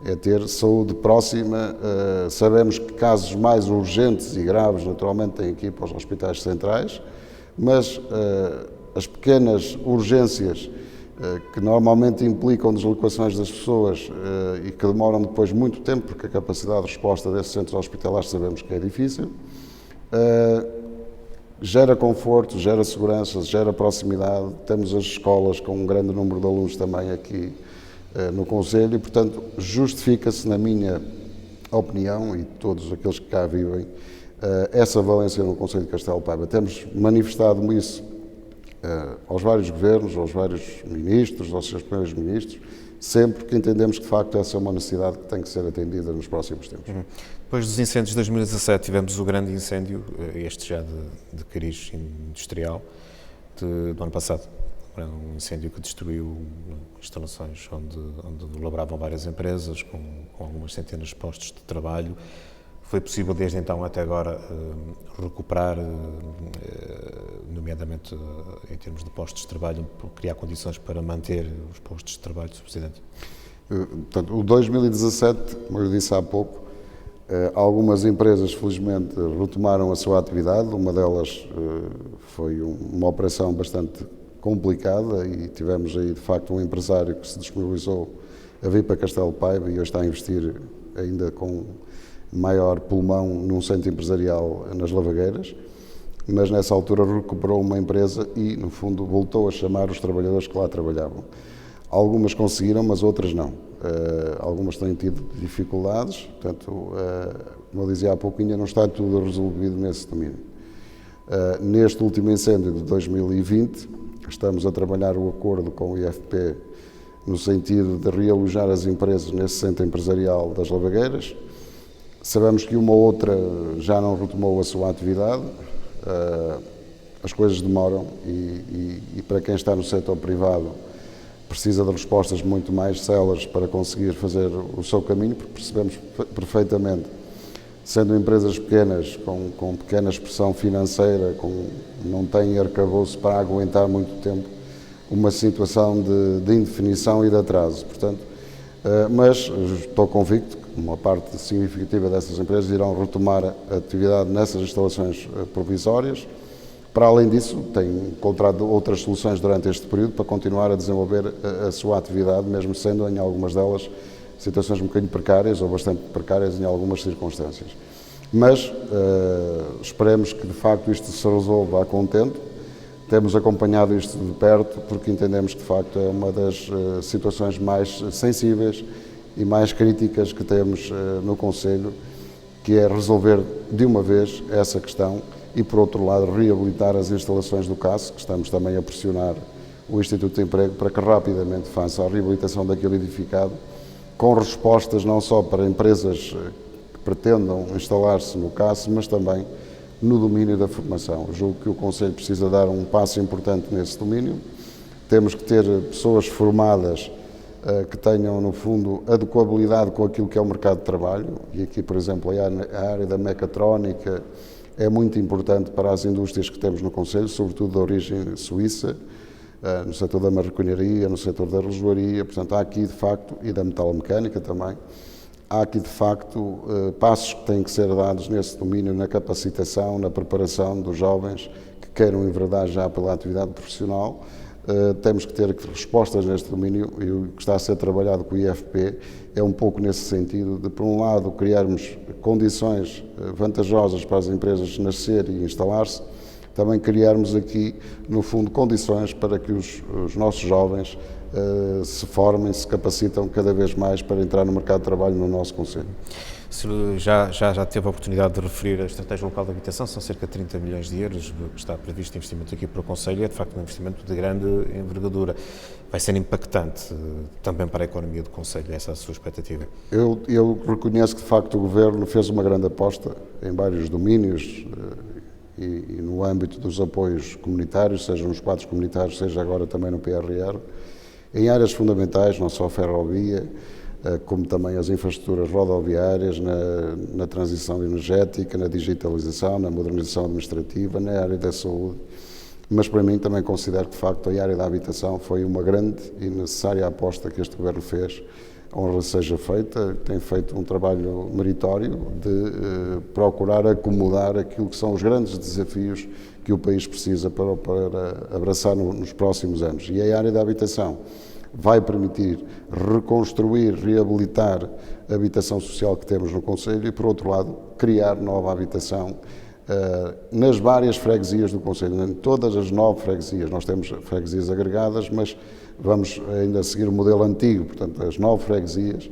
É ter saúde próxima. Sabemos que casos mais urgentes e graves, naturalmente, têm que ir para os hospitais centrais, mas as pequenas urgências que normalmente implicam deslocações das pessoas e que demoram depois muito tempo, porque a capacidade de resposta desses centros hospitalares sabemos que é difícil, gera conforto, gera segurança, gera proximidade. Temos as escolas com um grande número de alunos também aqui no concelho e, portanto, justifica-se, na minha opinião, e todos aqueles que cá vivem, essa valência no concelho de Castelo de Paiva. Temos manifestado isso aos vários governos, aos vários ministros, aos seus primeiros ministros, sempre que entendemos que, de facto, essa é uma necessidade que tem que ser atendida nos próximos tempos. Depois dos incêndios de 2017, tivemos o grande incêndio, este já de cariz industrial, do ano passado. Um incêndio que destruiu instalações onde laboravam várias empresas, com algumas centenas de postos de trabalho. Foi possível, desde então até agora, recuperar, nomeadamente em termos de postos de trabalho, criar condições para manter os postos de trabalho, Sr. Presidente? Portanto, o 2017, como eu disse há pouco, algumas empresas, felizmente, retomaram a sua atividade. Uma delas foi uma operação bastante complicada e tivemos aí, de facto, um empresário que se disponibilizou a vir para Castelo de Paiva e hoje está a investir ainda com maior pulmão num centro empresarial nas Lavageiras, mas nessa altura recuperou uma empresa e, no fundo, voltou a chamar os trabalhadores que lá trabalhavam. Algumas conseguiram, mas outras não. Algumas têm tido dificuldades, portanto, como eu dizia há pouco, ainda não está tudo resolvido nesse domínio. Neste último incêndio de 2020, estamos a trabalhar o acordo com o IFP no sentido de realojar as empresas nesse centro empresarial das Lavageiras. Sabemos que uma ou outra já não retomou a sua atividade, as coisas demoram e para quem está no setor privado precisa de respostas muito mais céleres para conseguir fazer o seu caminho, porque percebemos perfeitamente, sendo empresas pequenas, com pequena expressão financeira, não têm arcabouço para aguentar muito tempo uma situação de indefinição e de atraso. Portanto, mas estou convicto que uma parte significativa dessas empresas irão retomar a atividade nessas instalações provisórias. Para além disso, têm encontrado outras soluções durante este período para continuar a desenvolver a sua atividade, mesmo sendo em algumas delas situações um bocadinho precárias ou bastante precárias em algumas circunstâncias. Mas esperemos que de facto isto se resolva a contento. Temos acompanhado isto de perto porque entendemos que de facto é uma das situações mais sensíveis e mais críticas que temos no Concelho, que é resolver de uma vez essa questão e, por outro lado, reabilitar as instalações do CAS, que estamos também a pressionar o Instituto de Emprego para que rapidamente faça a reabilitação daquele edificado, com respostas não só para empresas que pretendam instalar-se no CAS, mas também no domínio da formação. Eu julgo que o Concelho precisa dar um passo importante nesse domínio. Temos que ter pessoas formadas que tenham, no fundo, adequabilidade com aquilo que é o mercado de trabalho. E aqui, por exemplo, a área da mecatrónica é muito importante para as indústrias que temos no Concelho, sobretudo de origem suíça, no setor da marroquinaria, no setor da relojoaria. Portanto, há aqui, de facto, e da metalomecânica também, há aqui, de facto, passos que têm que ser dados nesse domínio, na capacitação, na preparação dos jovens que queiram enverdar já pela atividade profissional. Temos que ter respostas neste domínio e o que está a ser trabalhado com o IFP é um pouco nesse sentido de, por um lado, criarmos condições vantajosas para as empresas nascer e instalar-se, também criarmos aqui, no fundo, condições para que os nossos jovens se formem, se capacitam cada vez mais para entrar no mercado de trabalho no nosso Concelho. Já teve a oportunidade de referir a estratégia local de habitação, são cerca de 30 milhões de euros que está previsto investimento aqui para o Concelho, é de facto um investimento de grande envergadura. Vai ser impactante também para a economia do Concelho, essa é a sua expectativa? Eu reconheço que de facto o Governo fez uma grande aposta em vários domínios e no âmbito dos apoios comunitários, seja nos quadros comunitários, seja agora também no PRR, em áreas fundamentais, não só a ferrovia, como também as infraestruturas rodoviárias, na transição energética, na digitalização, na modernização administrativa, na área da saúde. Mas para mim também considero que de facto a área da habitação foi uma grande e necessária aposta que este Governo fez honra seja feita, tem feito um trabalho meritório de procurar acomodar aquilo que são os grandes desafios que o país precisa para abraçar nos próximos anos. E a área da habitação vai permitir reconstruir, reabilitar a habitação social que temos no Concelho e, por outro lado, criar nova habitação nas várias freguesias do Concelho, em todas as 9 freguesias. Nós temos freguesias agregadas, mas vamos ainda seguir o modelo antigo, portanto, as 9 freguesias,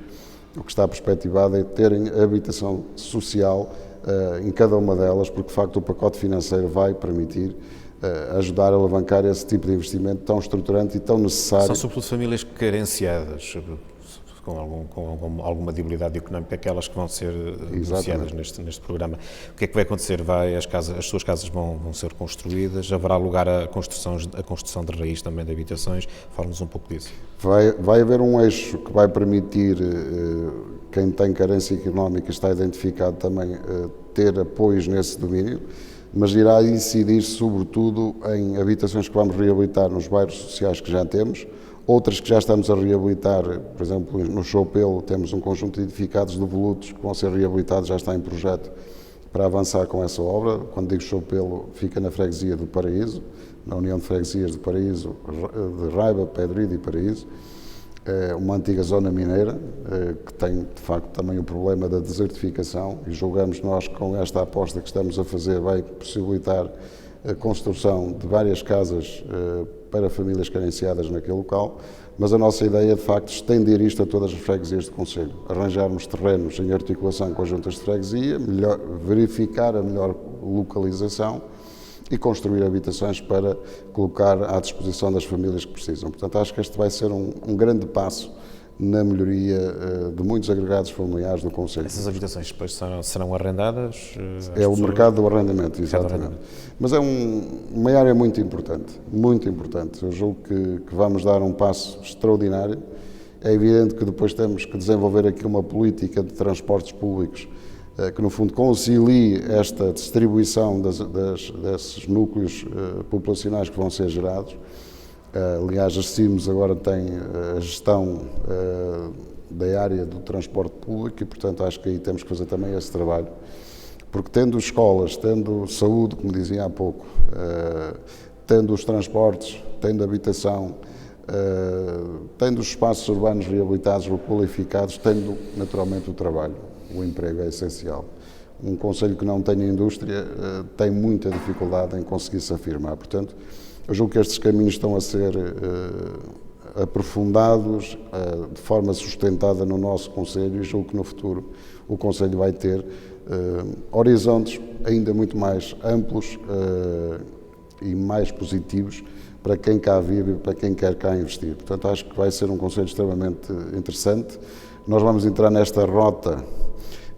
o que está perspectivado é terem habitação social em cada uma delas, porque de facto o pacote financeiro vai permitir ajudar a alavancar esse tipo de investimento tão estruturante e tão necessário. São sobretudo famílias carenciadas, com alguma debilidade económica, aquelas que vão ser beneficiadas neste programa. O que é que vai acontecer? As suas casas vão ser construídas, haverá lugar à construção de raiz também de habitações? Fala-nos um pouco disso. Vai haver um eixo que vai permitir quem tem carência económica, está identificado também, ter apoios nesse domínio, mas irá incidir sobretudo em habitações que vamos reabilitar nos bairros sociais que já temos, outras que já estamos a reabilitar, por exemplo, no Choupelo temos um conjunto de edificados devolutos que vão ser reabilitados, já está em projeto para avançar com essa obra. Quando digo Choupelo, fica na freguesia do Paraíso, na União de Freguesias do Paraíso, de Raiba, Pedride e Paraíso, uma antiga zona mineira que tem, de facto, também o problema da desertificação e julgamos nós que com esta aposta que estamos a fazer vai possibilitar a construção de várias casas para famílias carenciadas naquele local, mas a nossa ideia é, de facto, estender isto a todas as freguesias do Concelho, arranjarmos terrenos em articulação com as juntas de freguesia, verificar a melhor localização e construir habitações para colocar à disposição das famílias que precisam. Portanto, acho que este vai ser um grande passo na melhoria de muitos agregados familiares do Concelho. Essas habitações depois serão arrendadas? É o mercado do arrendamento, exatamente. Mas é uma área muito importante, muito importante. Eu julgo que vamos dar um passo extraordinário. É evidente que depois temos que desenvolver aqui uma política de transportes públicos que, no fundo, concilie esta distribuição desses núcleos populacionais que vão ser gerados. Aliás, as CIMs agora têm a gestão da área do transporte público e, portanto, acho que aí temos que fazer também esse trabalho. Porque tendo escolas, tendo saúde, como dizia há pouco, tendo os transportes, tendo habitação, tendo os espaços urbanos reabilitados ou qualificados, tendo naturalmente o trabalho, o emprego é essencial. Um concelho que não tenha indústria tem muita dificuldade em conseguir se afirmar. Portanto, eu julgo que estes caminhos estão a ser aprofundados de forma sustentada no nosso concelho e julgo que no futuro o concelho vai ter horizontes ainda muito mais amplos e mais positivos para quem cá vive e para quem quer cá investir. Portanto, acho que vai ser um concelho extremamente interessante. Nós vamos entrar nesta rota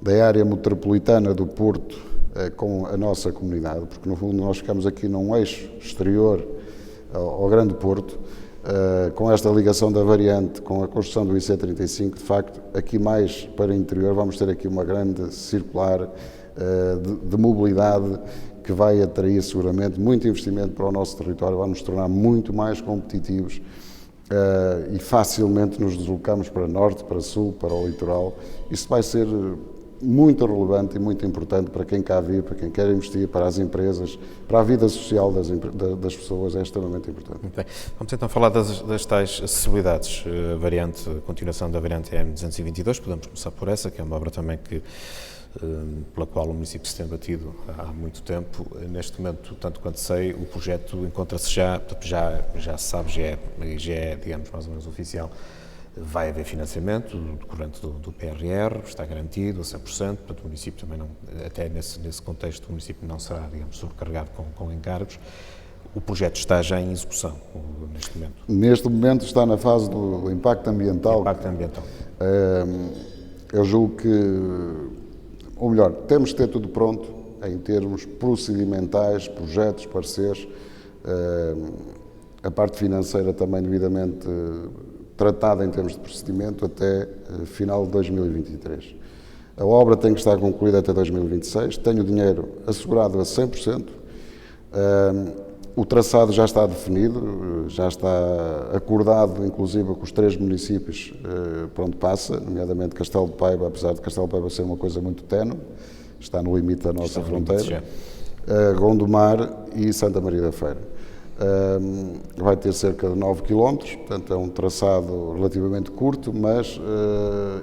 da área metropolitana do Porto com a nossa comunidade, porque no fundo nós ficamos aqui num eixo exterior ao Grande Porto, com esta ligação da variante, com a construção do IC35, de facto, aqui mais para o interior vamos ter aqui uma grande circular de mobilidade que vai atrair seguramente muito investimento para o nosso território, vai nos tornar muito mais competitivos e facilmente nos deslocamos para norte, para sul, para o litoral. Isso vai ser muito relevante e muito importante para quem cá vive, para quem quer investir, para as empresas, para a vida social das pessoas, é extremamente importante. Muito bem. Vamos então falar das tais acessibilidades, a continuação da variante M222, podemos começar por essa, que é uma obra também pela qual o município se tem batido há muito tempo. Neste momento, tanto quanto sei, o projeto encontra-se já se sabe, já é, digamos, mais ou menos oficial. Vai haver financiamento decorrente do PRR, está garantido a 100%, portanto o município também não, até nesse contexto, o município não será, digamos, sobrecarregado com encargos. O projeto está já em execução neste momento? Neste momento está na fase do impacto ambiental. Eu julgo que, ou melhor, temos que ter tudo pronto em termos procedimentais, projetos, parceiros, a parte financeira também devidamente tratada em termos de procedimento até final de 2023. A obra tem que estar concluída até 2026, tenho o dinheiro assegurado a 100%. O traçado já está definido, já está acordado, inclusive, com os 3 municípios por onde passa, nomeadamente Castelo de Paiva, apesar de Castelo de Paiva ser uma coisa muito tenue, está no limite da nossa fronteira, Gondomar e Santa Maria da Feira. Vai ter cerca de 9 km, portanto é um traçado relativamente curto, mas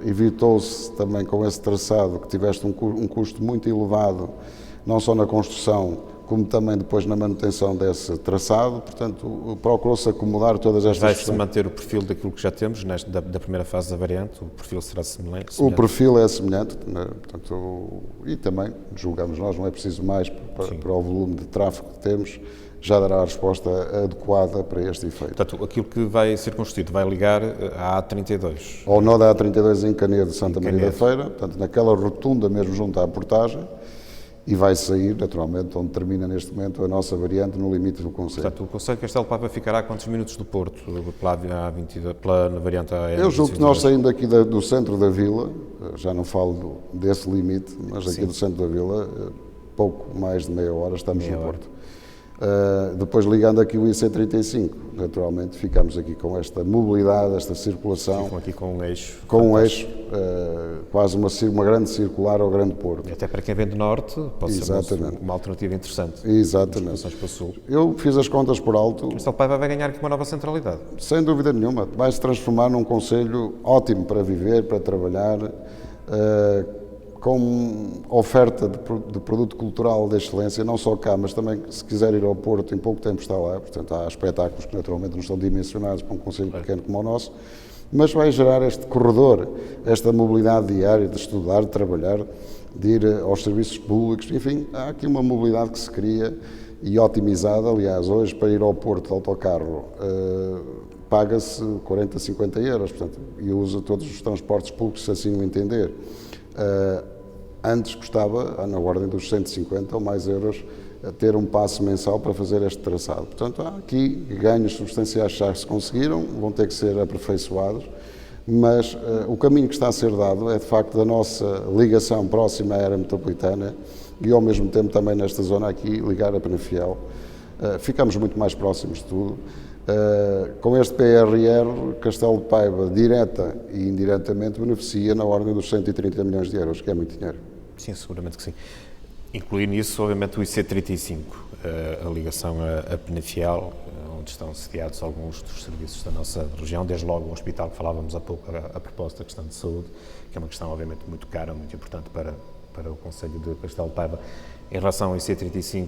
evitou-se também com esse traçado que tiveste um custo muito elevado, não só na construção, como também depois na manutenção desse traçado, portanto procurou-se acomodar todas estas questões. Vai-se manter o perfil daquilo que já temos da primeira fase da variante? O perfil será semelhante? O perfil é semelhante, né? Portanto, e também, julgamos nós, não é preciso mais para o volume de tráfego que temos, já dará a resposta adequada para este efeito. Portanto, aquilo que vai ser construído vai ligar à A32? Ao nó da A32 em Canedo, Santa Maria da Feira, portanto, naquela rotunda mesmo junto à portagem, e vai sair, naturalmente, onde termina neste momento a nossa variante no limite do concelho. Portanto, o concelho de Castelo de Paiva ficará a quantos minutos do Porto, pela variante AN? Eu julgo que nós saindo aqui do centro da vila, já não falo desse limite, mas aqui do centro da vila, pouco mais de meia hora estamos no Porto. Depois ligando aqui o IC35, naturalmente ficamos aqui com esta mobilidade, esta circulação. Ficam aqui com um eixo. Com um eixo, quase uma grande circular ao Grande Porto. E até para quem vem do Norte, pode Exatamente. ser uma alternativa interessante. Exatamente. Para o Sul. Eu fiz as contas por alto. Castelo de Paiva vai ganhar aqui uma nova centralidade. Sem dúvida nenhuma. Vai se transformar num concelho ótimo para viver, para trabalhar, com oferta de produto cultural de excelência, não só cá, mas também, se quiser ir ao Porto, em pouco tempo está lá. Portanto, há espetáculos que naturalmente não estão dimensionados para um concelho pequeno como o nosso, mas vai gerar este corredor, esta mobilidade diária de estudar, de trabalhar, de ir aos serviços públicos, enfim, há aqui uma mobilidade que se cria e otimizada. Aliás, hoje para ir ao Porto de autocarro paga-se 40, 50 euros, portanto, e usa todos os transportes públicos se assim o entender. Antes custava, na ordem dos 150 ou mais euros, ter um passe mensal para fazer este traçado. Portanto, há aqui ganhos substanciais que já se conseguiram, vão ter que ser aperfeiçoados, mas o caminho que está a ser dado é, de facto, da nossa ligação próxima à área metropolitana e, ao mesmo tempo, também nesta zona aqui, ligar a Penafiel. Ficamos muito mais próximos de tudo. Com este PRR, Castelo de Paiva, direta e indiretamente, beneficia na ordem dos 130 milhões de euros, que é muito dinheiro. Sim, seguramente que sim. Incluir nisso, obviamente, o IC35, a ligação a Penafiel, onde estão sediados alguns dos serviços da nossa região, desde logo o hospital que falávamos há pouco a propósito da questão de saúde, que é uma questão, obviamente, muito cara, muito importante para o concelho de Castelo de Paiva. Em relação ao IC35,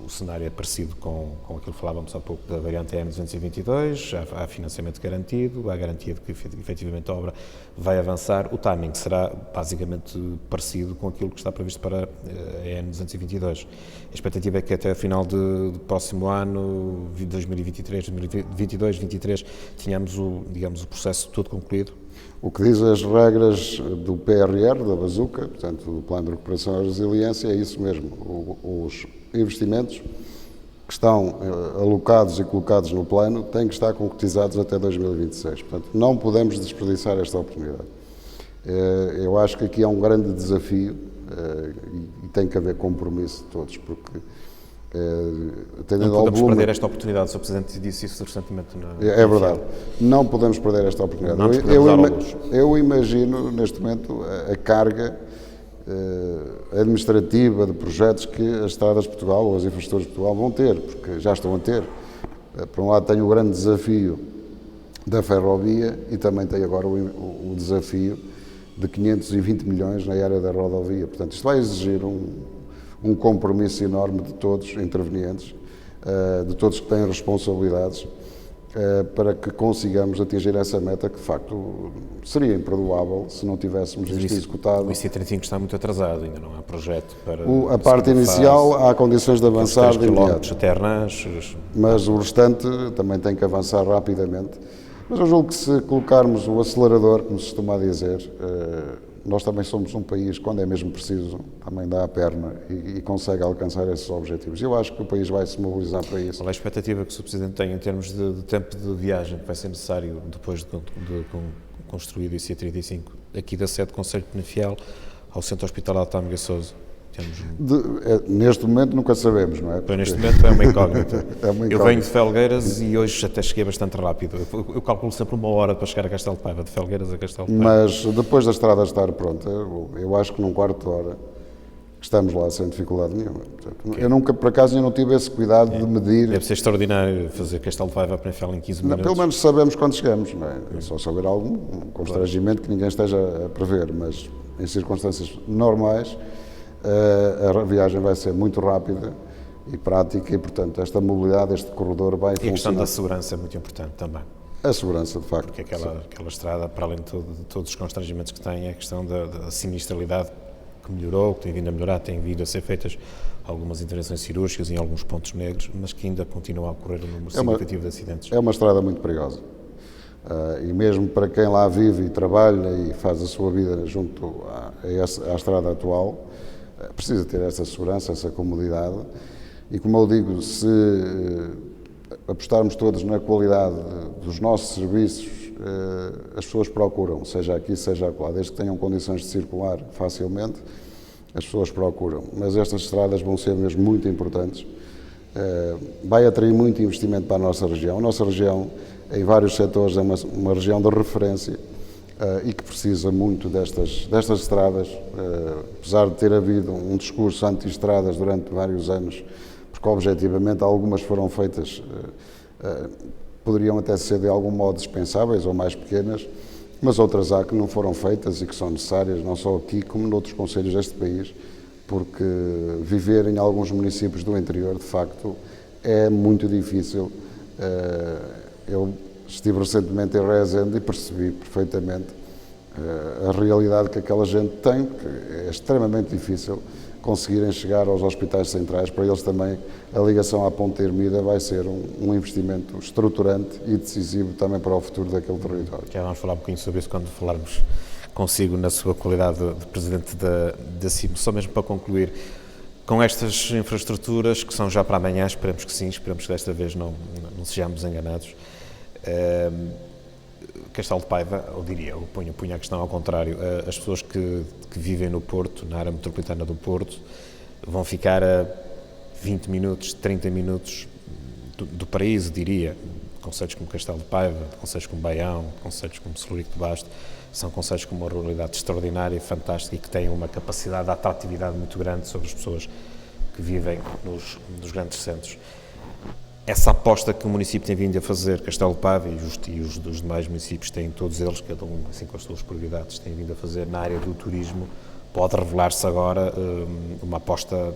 o cenário é parecido com aquilo que falávamos há pouco da variante EN222, há financiamento garantido, há garantia de que efetivamente a obra vai avançar. O timing será basicamente parecido com aquilo que está previsto para a EN222. A expectativa é que até o final do próximo ano, 2023, 2022, 2023, tenhamos o processo todo concluído. O que diz as regras do PRR, da Bazuca, portanto, do Plano de Recuperação e Resiliência, é isso mesmo. Os investimentos que estão alocados e colocados no plano têm que estar concretizados até 2026. Portanto, não podemos desperdiçar esta oportunidade. Eu acho que aqui há um grande desafio e tem que haver compromisso de todos, porque não podemos perder esta oportunidade, o Sr. Presidente disse isso recentemente. É verdade, não podemos perder esta oportunidade. Eu imagino neste momento a carga administrativa de projetos que as estradas de Portugal ou as infraestruturas de Portugal vão ter, porque já estão a ter. Por um lado tem o grande desafio da ferrovia e também tem agora o desafio de 520 milhões na área da rodovia. Portanto, isto vai exigir um compromisso enorme de todos os intervenientes, de todos que têm responsabilidades, para que consigamos atingir essa meta que, de facto, seria imperdoável se não tivéssemos isto executado. O IC35 está muito atrasado, ainda não há projeto para... A parte inicial há condições de avançar de imediato. Mas o restante também tem que avançar rapidamente. Mas eu julgo que se colocarmos o acelerador, como se costuma dizer, nós também somos um país, quando é mesmo preciso, também dá a perna e consegue alcançar esses objetivos. Eu acho que o país vai se mobilizar para isso. Qual é a expectativa que o Sr. Presidente tem em termos de tempo de viagem que vai ser necessário depois de construir o IC35, aqui da sede do Concelho de Penafiel ao Centro Hospitalar de Tâmega Sousa? Neste momento nunca sabemos, não é? Porque neste momento é uma incógnita. É uma incógnita. Eu venho de Felgueiras e hoje até cheguei bastante rápido. Eu calculo sempre 1 hora para chegar a Castelo de Paiva, de Felgueiras a Castelo de Paiva. Mas depois da estrada estar pronta, eu acho que num quarto de hora estamos lá sem dificuldade nenhuma. Portanto, eu nunca, por acaso, eu não tive esse cuidado de medir. Deve ser extraordinário fazer Castelo de Paiva a Penafiel em 15 minutos. Pelo menos sabemos quando chegamos, não é? É só saber algum constrangimento que ninguém esteja a prever, mas em circunstâncias normais a viagem vai ser muito rápida e prática e, portanto, esta mobilidade, este corredor vai funcionar. E a questão da segurança é muito importante também. A segurança, de facto. Porque aquela estrada, para além de todos os constrangimentos que tem, é a questão da sinistralidade que melhorou, que tem vindo a melhorar, tem vindo a ser feitas algumas intervenções cirúrgicas em alguns pontos negros, mas que ainda continua a ocorrer um número significativo de acidentes. É uma estrada muito perigosa. E mesmo para quem lá vive e trabalha e faz a sua vida junto à estrada atual, precisa ter essa segurança, essa comodidade. E como eu digo, se apostarmos todos na qualidade dos nossos serviços, as pessoas procuram, seja aqui, seja acolá, desde que tenham condições de circular facilmente, as pessoas procuram. Mas estas estradas vão ser mesmo muito importantes. Vai atrair muito investimento para a nossa região. A nossa região, em vários setores, é uma região de referência e que precisa muito destas estradas, apesar de ter havido um discurso anti-estradas durante vários anos, porque objetivamente algumas foram feitas, poderiam até ser de algum modo dispensáveis ou mais pequenas, mas outras há que não foram feitas e que são necessárias, não só aqui como noutros concelhos deste país, porque viver em alguns municípios do interior, de facto, é muito difícil. Eu estive recentemente em Rezende e percebi perfeitamente a realidade que aquela gente tem, que é extremamente difícil conseguirem chegar aos hospitais centrais. Para eles também a ligação à Ponte Ermida vai ser um investimento estruturante e decisivo também para o futuro daquele território. Já vamos falar um bocadinho sobre isso quando falarmos consigo na sua qualidade de Presidente da CIM. Só mesmo para concluir, com estas infraestruturas que são já para amanhã, esperemos que sim, esperemos que desta vez não sejamos enganados. Castelo de Paiva, eu diria, eu punho a questão ao contrário, as pessoas que vivem no Porto, na área metropolitana do Porto, vão ficar a 20 minutos, 30 minutos do paraíso, diria. Concelhos como Castelo de Paiva, concelhos como Baião, concelhos como Celurico de Basto, são concelhos com uma ruralidade extraordinária e fantástica e que têm uma capacidade de atratividade muito grande sobre as pessoas que vivem nos grandes centros. Essa aposta que o município tem vindo a fazer, Castelo de Paiva e os demais municípios têm, todos eles, cada um assim com as suas prioridades, têm vindo a fazer na área do turismo, pode revelar-se agora uma aposta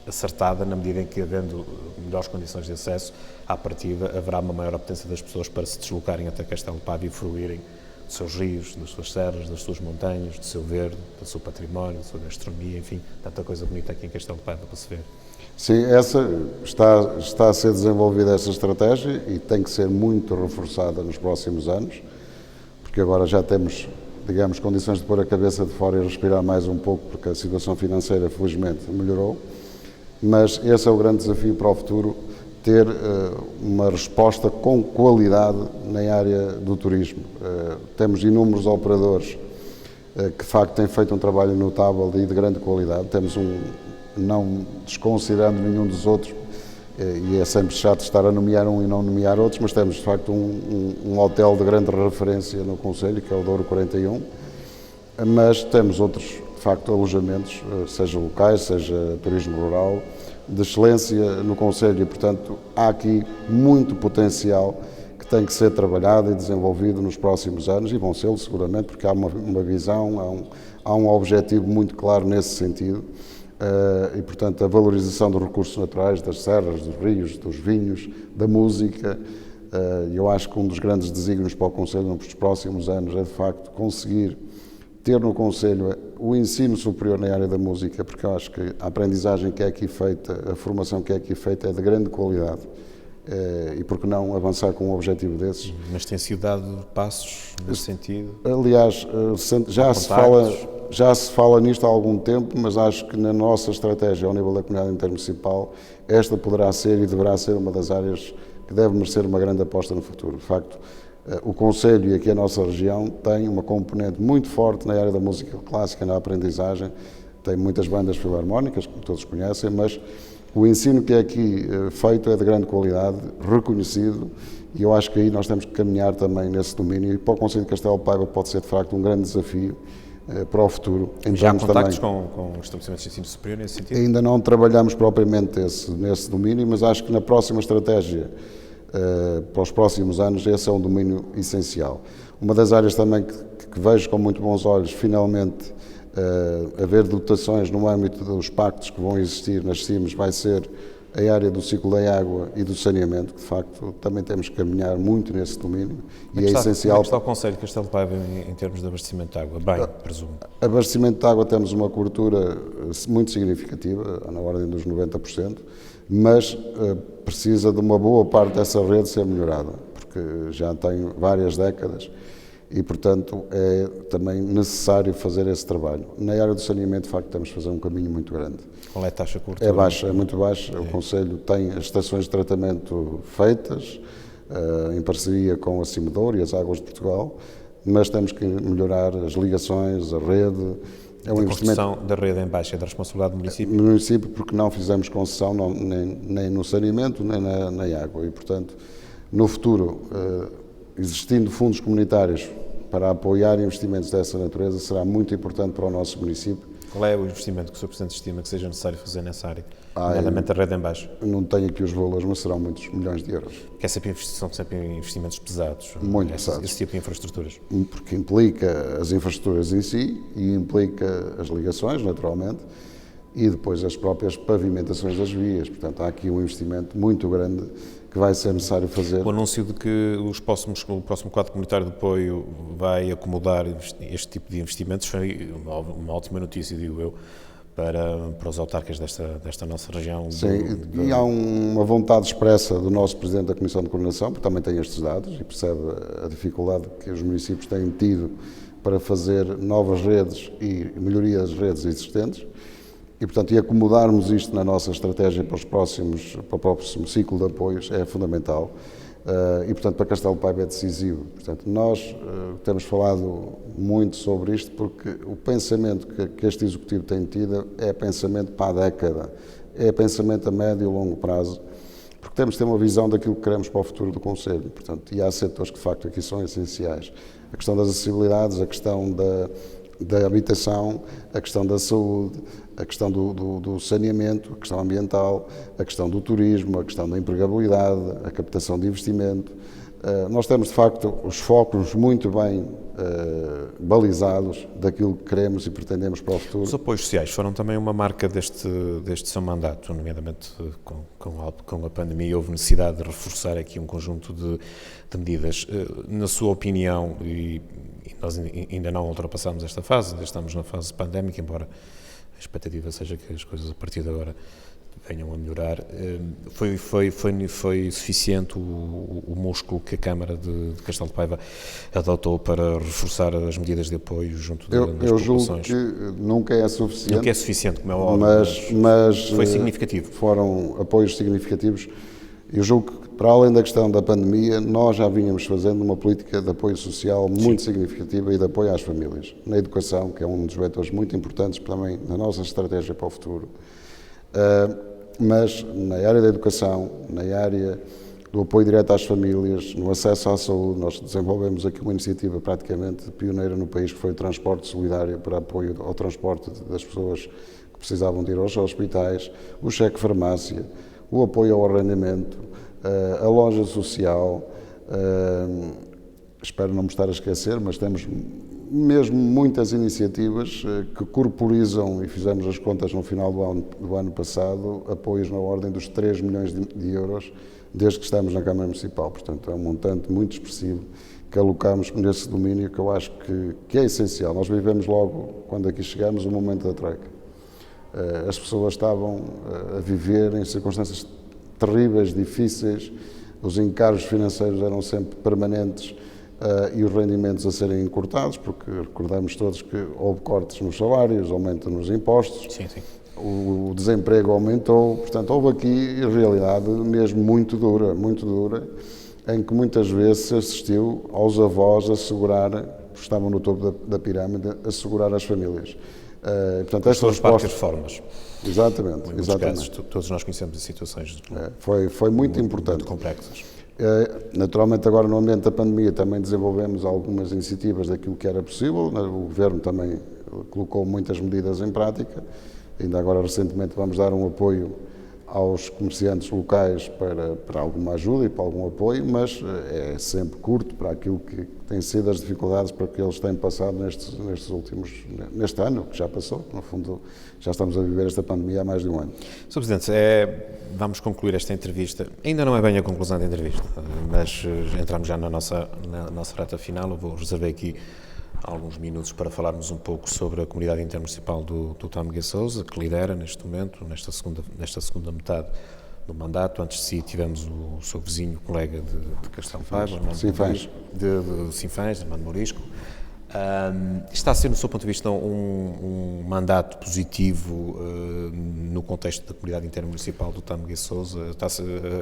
acertada, na medida em que, havendo melhores condições de acesso, à partida haverá uma maior apetência das pessoas para se deslocarem até Castelo de Paiva e fruírem dos seus rios, das suas serras, das suas montanhas, do seu verde, do seu património, da sua gastronomia, enfim, tanta coisa bonita aqui em Castelo de Paiva para se ver. Sim, está a ser desenvolvida essa estratégia e tem que ser muito reforçada nos próximos anos, porque agora já temos, digamos, condições de pôr a cabeça de fora e respirar mais um pouco, porque a situação financeira, felizmente, melhorou, mas esse é o grande desafio para o futuro, ter uma resposta com qualidade na área do turismo. Temos inúmeros operadores que, de facto, têm feito um trabalho notável e de grande qualidade. Temos não desconsiderando nenhum dos outros, e é sempre chato estar a nomear um e não nomear outros, mas temos de facto um hotel de grande referência no concelho, que é o Douro 41, mas temos outros, de facto, alojamentos, seja locais, seja turismo rural, de excelência no concelho e, portanto, há aqui muito potencial que tem que ser trabalhado e desenvolvido nos próximos anos, e vão ser seguramente, porque há uma visão, há um objetivo muito claro nesse sentido. E, portanto, a valorização dos recursos naturais, das serras, dos rios, dos vinhos, da música. Eu acho que um dos grandes desígnios para o Concelho nos próximos anos é, de facto, conseguir ter no Concelho o ensino superior na área da música, porque eu acho que a aprendizagem que é aqui feita, a formação que é aqui feita é de grande qualidade. E por que não avançar com um objetivo desses? Mas tem sido dado passos nesse sentido? Aliás, já se fala nisto há algum tempo, mas acho que na nossa estratégia ao nível da comunidade intermunicipal, esta poderá ser e deverá ser uma das áreas que deve merecer uma grande aposta no futuro. De facto, o Concelho e aqui a nossa região tem uma componente muito forte na área da música clássica, na aprendizagem, tem muitas bandas filarmónicas, como todos conhecem, mas o ensino que é aqui feito é de grande qualidade, reconhecido, e eu acho que aí nós temos que caminhar também nesse domínio, e para o Conselho de Castelo de Paiva pode ser de facto um grande desafio para o futuro. Já há contactos com estabelecimentos de ensino superior nesse sentido? Ainda não trabalhamos propriamente nesse domínio, mas acho que na próxima estratégia, para os próximos anos, esse é um domínio essencial. Uma das áreas também que vejo com muito bons olhos, finalmente, haver dotações no âmbito dos pactos que vão existir nas CIMs, vai ser a área do ciclo da água e do saneamento, que de facto também temos que caminhar muito nesse domínio e é essencial. Como está o Conselho de Castelo de Paiva em termos de abastecimento de água? Bem, presumo. Abastecimento de água temos uma cobertura muito significativa, na ordem dos 90%, mas precisa de uma boa parte dessa rede ser melhorada, porque já tem várias décadas e, portanto, é também necessário fazer esse trabalho. Na área do saneamento, de facto, temos de fazer um caminho muito grande. Qual é a taxa de cobertura? É baixa, é muito baixa. O Conselho tem as estações de tratamento feitas, em parceria com a Cimedouro e as Águas de Portugal, mas temos que melhorar as ligações, a rede. É um investimento. A construção da rede em baixa é da responsabilidade do município? No município, porque não fizemos concessão nem no saneamento, nem na água. E, portanto, no futuro, existindo fundos comunitários para apoiar investimentos dessa natureza, será muito importante para o nosso município. Qual é o investimento que o Sr. Presidente estima que seja necessário fazer nessa área, nomeadamente a rede em baixo? Não tenho aqui os valores, mas serão muitos milhões de euros. Que são sempre investimentos pesados, muito pesados. Esse tipo de infraestruturas? Porque implica as infraestruturas em si e implica as ligações, naturalmente, e depois as próprias pavimentações das vias. Portanto, há aqui um investimento muito grande que vai ser necessário fazer. O anúncio de que o próximo quadro comunitário de apoio vai acomodar este tipo de investimentos foi uma ótima notícia, digo eu, para os autarcas desta nossa região. Sim, e há uma vontade expressa do nosso Presidente da Comissão de Coordenação, porque também tem estes dados e percebe a dificuldade que os municípios têm tido para fazer novas redes e melhoria das redes existentes. E, portanto, e acomodarmos isto na nossa estratégia para o próximo ciclo de apoios é fundamental. E, portanto, para Castelo de Paiva é decisivo. Portanto, nós temos falado muito sobre isto porque o pensamento que este Executivo tem tido é pensamento para a década, é pensamento a médio e longo prazo, porque temos de ter uma visão daquilo que queremos para o futuro do Conselho. Portanto, e há setores que, de facto, aqui são essenciais. A questão das acessibilidades, a questão da habitação, a questão da saúde, a questão do saneamento, a questão ambiental, a questão do turismo, a questão da empregabilidade, a captação de investimento. Nós temos, de facto, os focos muito bem balizados daquilo que queremos e pretendemos para o futuro. Os apoios sociais foram também uma marca deste seu mandato, nomeadamente com a pandemia, houve necessidade de reforçar aqui um conjunto de medidas. Na sua opinião, e nós ainda não ultrapassamos esta fase, ainda estamos na fase pandémica, embora a expectativa seja que as coisas a partir de agora venham a melhorar, foi suficiente o músculo que a Câmara de Castelo de Paiva adotou para reforçar as medidas de apoio junto das populações? Eu julgo que nunca é suficiente. Nunca é suficiente, como é óbvio, mas foi significativo. Foram apoios significativos. Eu julgo que, para além da questão da pandemia, nós já vínhamos fazendo uma política de apoio social muito significativa e de apoio às famílias. Na educação, que é um dos vetores muito importantes também na nossa estratégia para o futuro. Mas na área da educação, na área do apoio direto às famílias, no acesso à saúde, nós desenvolvemos aqui uma iniciativa praticamente pioneira no país, que foi o transporte solidário para apoio ao transporte das pessoas que precisavam de ir aos hospitais, o cheque farmácia, o apoio ao arrendamento, a loja social, espero não me estar a esquecer, mas temos mesmo muitas iniciativas que corporizam, e fizemos as contas no final do ano passado, apoios na ordem dos 3 milhões de euros, desde que estamos na Câmara Municipal. Portanto, é um montante muito expressivo que alocamos nesse domínio, que eu acho que é essencial. Nós vivemos logo, quando aqui chegamos, o momento da troika. As pessoas estavam a viver em circunstâncias terríveis, difíceis, os encargos financeiros eram sempre permanentes e os rendimentos a serem encurtados, porque recordamos todos que houve cortes nos salários, aumento nos impostos, sim, sim. O desemprego aumentou, portanto houve aqui, em realidade, mesmo muito dura, em que muitas vezes se assistiu aos avós a segurar, porque estavam no topo da pirâmide, a segurar as famílias. Portanto, As esta suas parcas resposta... reformas. Exatamente, Em muitos exatamente. casos, todos nós conhecemos situações Foi muito importante. muito complexas. Naturalmente, agora no ambiente da pandemia também desenvolvemos algumas iniciativas daquilo que era possível. O Governo também colocou muitas medidas em prática. Ainda agora, recentemente, vamos dar um apoio aos comerciantes locais para alguma ajuda e para algum apoio, mas é sempre curto para aquilo que têm sido as dificuldades para que eles têm passado neste ano, que já passou. No fundo, já estamos a viver esta pandemia há mais de um ano. Sr. Presidente, vamos concluir esta entrevista. Ainda não é bem a conclusão da entrevista, mas entramos já na nossa reta final. Eu vou reservar aqui alguns minutos para falarmos um pouco sobre a comunidade intermunicipal do Tâmega Sousa, que lidera neste momento, nesta segunda metade do mandato. Antes de si tivemos o seu vizinho, colega de Castelo de Paiva, de Sinfãs, de Armando Morisco. Está a ser, do seu ponto de vista, um mandato positivo no contexto da comunidade intermunicipal do Tâmega Sousa?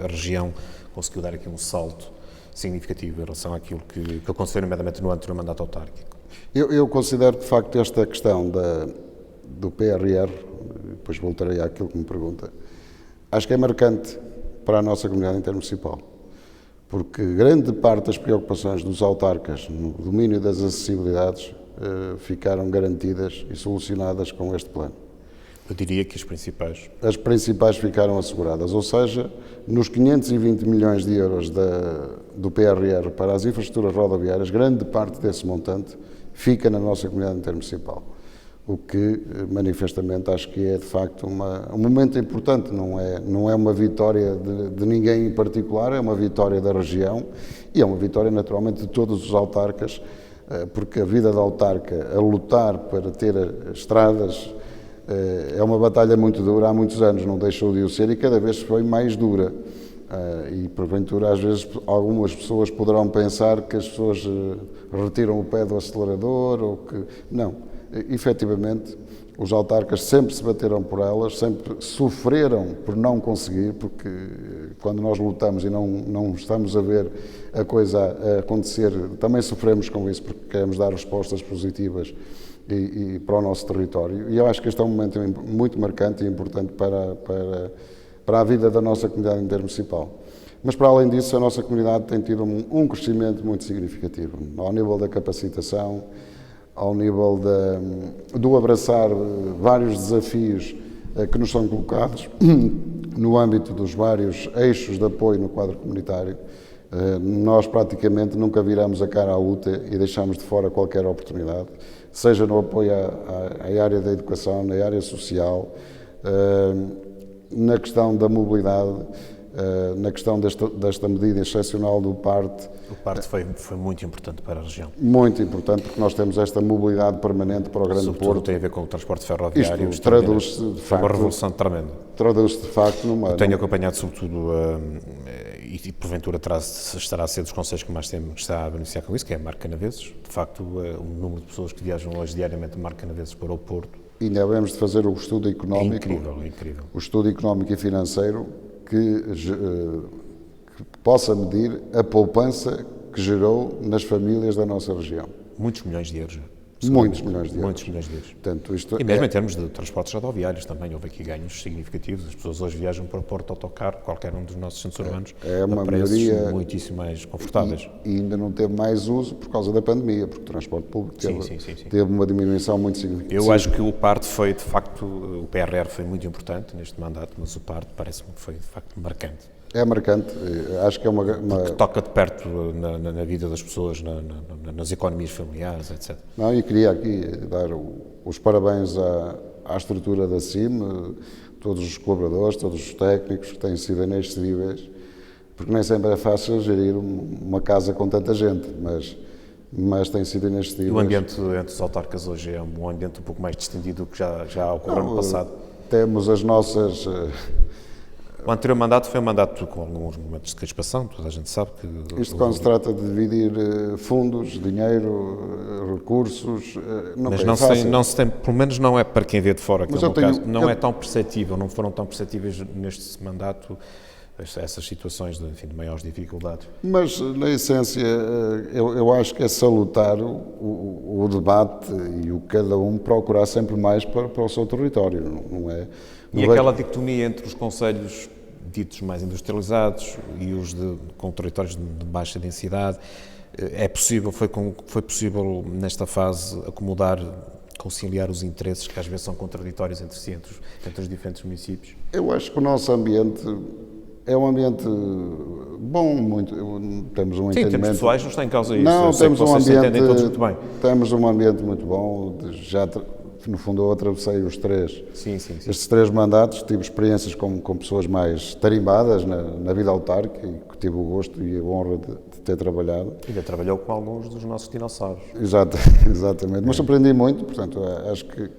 A região conseguiu dar aqui um salto significativo em relação àquilo que aconteceu, nomeadamente no anterior mandato autárquico? Eu considero, de facto, esta questão do PRR, depois voltarei àquilo que me pergunta, acho que é marcante para a nossa comunidade intermunicipal, porque grande parte das preocupações dos autarcas no domínio das acessibilidades ficaram garantidas e solucionadas com este plano. Eu diria que as principais. As principais ficaram asseguradas, ou seja, nos 520 milhões de euros do PRR para as infraestruturas rodoviárias, grande parte desse montante fica na nossa comunidade intermunicipal, o que manifestamente acho que é de facto um momento importante, não é uma vitória de ninguém em particular, é uma vitória da região e é uma vitória naturalmente de todos os autarcas, porque a vida da autarca a lutar para ter estradas é uma batalha muito dura, há muitos anos não deixou de o ser e cada vez foi mais dura. E porventura às vezes algumas pessoas poderão pensar que as pessoas retiram o pé do acelerador ou que... Não, efetivamente os autarcas sempre se bateram por elas, sempre sofreram por não conseguir, porque quando nós lutamos e não estamos a ver a coisa a acontecer, também sofremos com isso porque queremos dar respostas positivas e para o nosso território. E eu acho que este é um momento muito marcante e importante para a vida da nossa comunidade intermunicipal. Mas, para além disso, a nossa comunidade tem tido um crescimento muito significativo, ao nível da capacitação, ao nível do abraçar vários desafios que nos são colocados no âmbito dos vários eixos de apoio no quadro comunitário. Nós praticamente nunca viramos a cara à luta e deixamos de fora qualquer oportunidade, seja no apoio à área da educação, na área social, na questão da mobilidade, na questão desta medida excepcional do PARTE. O PARTE foi muito importante para a região. Muito importante, porque nós temos esta mobilidade permanente para o Grande Sobretudo Porto. tem a ver com o transporte ferroviário. Isto traduz-se, de Foi uma facto, revolução tremenda. Traduz-se, de facto, numa... Eu tenho acompanhado, sobretudo, e porventura estará a ser dos conselhos que mais está a beneficiar com isso, que é a Marca Canaveses. De facto, o número de pessoas que viajam hoje diariamente de Marca Canaveses para o Porto. E ainda devemos de fazer o estudo económico. É incrível, é incrível. O estudo económico e financeiro que possa medir a poupança que gerou nas famílias da nossa região. Muitos milhões de euros. Muitos milhões de euros. Muitos milhões de euros. Portanto, isto E mesmo em termos de transportes rodoviários também houve aqui ganhos significativos. As pessoas hoje viajam para o Porto autocarro, qualquer um dos nossos centros urbanos, é uma a preços melhoria muitíssimo mais confortáveis. E ainda não teve mais uso por causa da pandemia, porque o transporte público teve uma diminuição muito significativa. Eu acho que o PARTE foi, de facto, o PRR foi muito importante neste mandato, mas o PARTE parece-me que foi, de facto, marcante. É marcante, acho que é uma... Que toca de perto na vida das pessoas, nas economias familiares, etc. Não, e queria aqui dar os parabéns à estrutura da CIM, todos os colaboradores, todos os técnicos que têm sido inexcedíveis, porque nem sempre é fácil gerir uma casa com tanta gente, mas tem sido inexcedíveis. E o ambiente entre os autarcas hoje é um ambiente um pouco mais distendido do que já ocorreu no passado? Temos as nossas... O anterior mandato foi um mandato com alguns momentos de crispação, toda a gente sabe que... Isto quando se trata de dividir fundos, dinheiro, recursos, mas é fácil. Não se tem, pelo menos não é para quem vê de fora, que é o meu caso, não é tão perceptível, não foram tão perceptíveis neste mandato essas situações de maiores dificuldades. Mas, na essência, eu acho que é salutar o debate e o cada um procurar sempre mais para o seu território, não é? E aquela dicotomia entre os concelhos ditos mais industrializados e os com territórios de baixa densidade, foi possível nesta fase acomodar, conciliar os interesses que às vezes são contraditórios entre si, entre os diferentes municípios? Eu acho que o nosso ambiente é um ambiente bom, temos um entendimento... Sim, em termos pessoais não está em causa isso. Não, temos um ambiente... entendem todos muito bem. Temos um ambiente muito bom, no fundo eu atravessei os três. Sim. Estes 3 mandatos, tive experiências com pessoas mais tarimbadas na vida autárquica e que tive o gosto e a honra de ter trabalhado. Ainda trabalhou com alguns dos nossos dinossauros. Exatamente, mas aprendi muito, portanto, acho que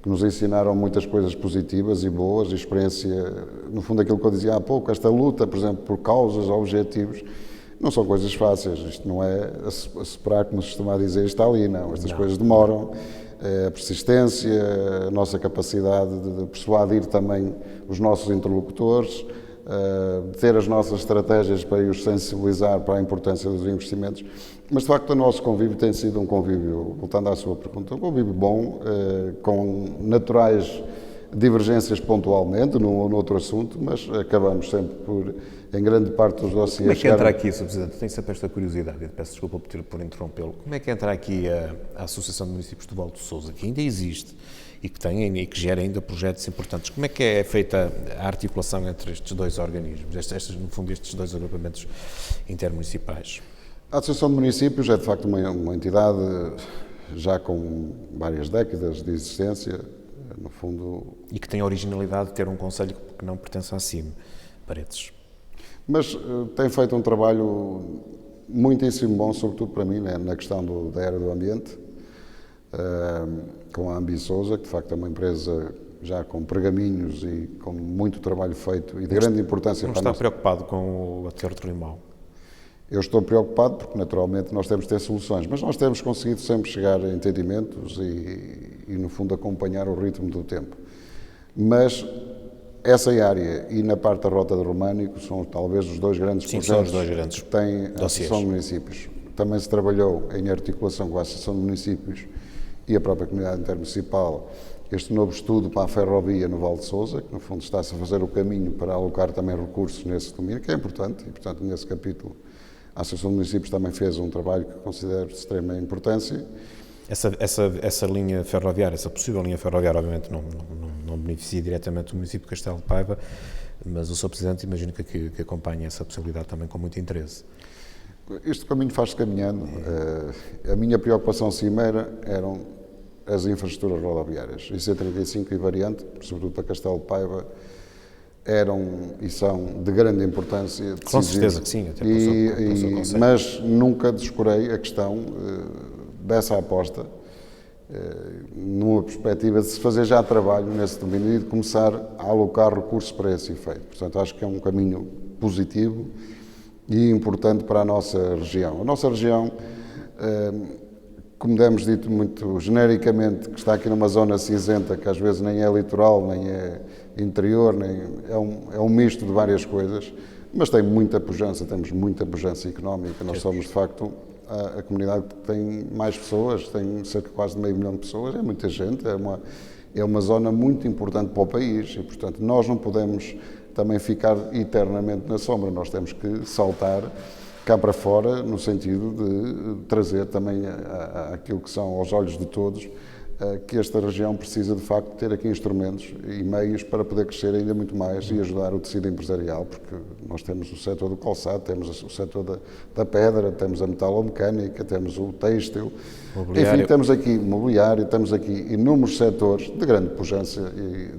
nos ensinaram muitas coisas positivas e boas, experiência, no fundo aquilo que eu dizia há pouco, esta luta, por exemplo, por causas, objetivos, não são coisas fáceis, isto não é a superar, como se costuma dizer, está ali, não, estas coisas demoram, a persistência, a nossa capacidade de persuadir também os nossos interlocutores, de ter as nossas estratégias para os sensibilizar para a importância dos investimentos, mas de facto o nosso convívio tem sido um convívio, voltando à sua pergunta, um convívio bom, com naturais divergências pontualmente num ou noutro assunto, mas acabamos sempre por, em grande parte dos dossiês... Como é que entra aqui, Sr. Presidente? Tenho sempre esta curiosidade, e peço desculpa por interrompê-lo. Como é que entra aqui a Associação de Municípios de Val de Sousa, que ainda existe e que gera ainda projetos importantes? Como é que é feita a articulação entre estes 2 organismos, no fundo estes 2 agrupamentos intermunicipais? A Associação de Municípios é de facto uma entidade já com várias décadas de existência, no fundo... E que tem a originalidade de ter um concelho que não pertence à CIM, Paredes. Mas tem feito um trabalho muitíssimo bom, sobretudo para mim, né, na questão da área do ambiente, com a Ambisousa, que de facto é uma empresa já com pergaminhos e com muito trabalho feito e de grande importância para nós. Não está preocupado com o aterro de Rimau? Eu estou preocupado porque, naturalmente, nós temos de ter soluções, mas nós temos conseguido sempre chegar a entendimentos e no fundo, acompanhar o ritmo do tempo. Mas essa área e na parte da Rota do Românico são talvez os 2 grandes projetos que tem a Associação de Municípios. Também se trabalhou em articulação com a Associação de Municípios e a própria Comunidade Intermunicipal este novo estudo para a ferrovia no Val de Sousa, que no fundo está-se a fazer o caminho para alocar também recursos nesse domínio, que é importante, e portanto nesse capítulo a Associação de Municípios também fez um trabalho que considero de extrema importância. Essa linha ferroviária, essa possível linha ferroviária, obviamente não beneficia diretamente o município de Castelo de Paiva, mas o Sr. Presidente imagino que acompanha essa possibilidade também com muito interesse. Este caminho faz-se caminhando. A minha preocupação cimeira eram as infraestruturas rodoviárias. IC35 e variante, sobretudo para Castelo de Paiva, eram e são de grande importância. Com certeza que sim, até para o seu conselho. Mas nunca descurei a questão dessa aposta, numa perspectiva de se fazer já trabalho nesse domínio e de começar a alocar recursos para esse efeito. Portanto, acho que é um caminho positivo e importante para a nossa região. A nossa região, como demos dito muito genericamente, que está aqui numa zona cinzenta, que às vezes nem é litoral, nem é interior, é um misto de várias coisas, mas tem muita pujança, temos muita pujança económica. Nós somos, de facto, a comunidade que tem mais pessoas, tem cerca de quase de 500 mil pessoas, é muita gente, é uma zona muito importante para o país e, portanto, nós não podemos também ficar eternamente na sombra, nós temos que saltar cá para fora, no sentido de trazer também aquilo que são aos olhos de todos, que esta região precisa de facto ter aqui instrumentos e meios para poder crescer ainda muito mais e ajudar o tecido empresarial, porque nós temos o setor do calçado, temos o setor da pedra, temos a metalomecânica, temos o têxtil, enfim, temos aqui mobiliário, temos aqui inúmeros setores de grande pujança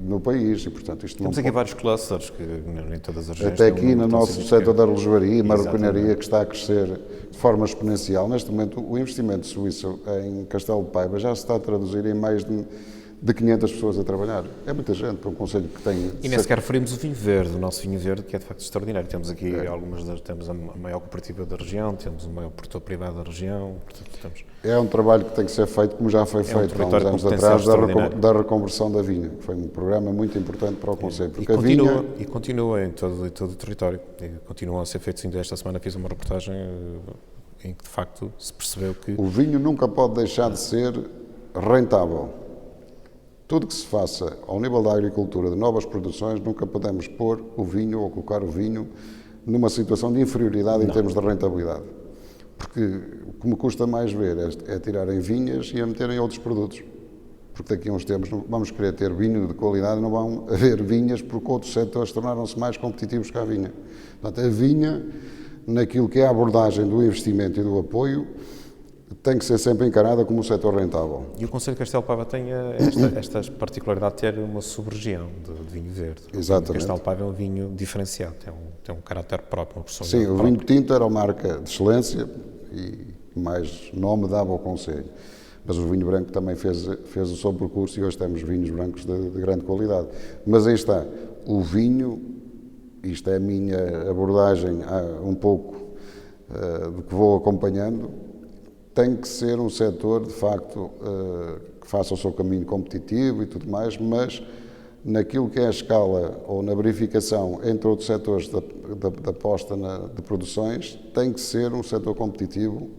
no país e, portanto, isto temos aqui vários clusters que nem todas as regiões até aqui no nosso setor da relojoaria e marroquinaria, que está a crescer de forma exponencial. Neste momento, o investimento suíço em Castelo de Paiva já se está a traduzir em mais de de 500 pessoas a trabalhar. É muita gente para um concelho que tem... E nem sequer referimos o vinho verde, o nosso vinho verde, que é de facto extraordinário. Temos aqui temos a maior cooperativa da região, temos o maior produtor privado da região, portanto, temos... É um trabalho que tem que ser feito, como já foi feito há uns anos atrás, da reconversão da vinha, que foi um programa muito importante para o concelho. E continua em todo o território. E continuam a ser feitos. Ainda esta semana fiz uma reportagem em que, de facto, se percebeu que... O vinho nunca pode deixar de ser rentável. Tudo que se faça ao nível da agricultura, de novas produções, nunca podemos pôr o vinho ou colocar o vinho numa situação de inferioridade em termos de rentabilidade. Porque o que me custa mais ver é tirarem vinhas e a meterem outros produtos. Porque daqui a uns tempos vamos querer ter vinho de qualidade e não vão haver vinhas porque outros setores tornaram-se mais competitivos que a vinha. Portanto, a vinha, naquilo que é a abordagem do investimento e do apoio, tem que ser sempre encarada como um setor rentável. E o Concelho de Castelo Paiva tem esta particularidade de ter uma sub-região de vinho verde. Exatamente. O Castelo Paiva é um vinho diferenciado, tem um caráter próprio, uma personalidade própria. Sim, o vinho tinto era uma marca de excelência e mais nome dava ao Concelho. Mas o vinho branco também fez o seu percurso e hoje temos vinhos brancos de grande qualidade. Mas aí está, o vinho, isto é a minha abordagem um pouco do que vou acompanhando, tem que ser um setor, de facto, que faça o seu caminho competitivo e tudo mais, mas naquilo que é a escala ou na verificação entre outros setores da aposta de produções, tem que ser um setor competitivo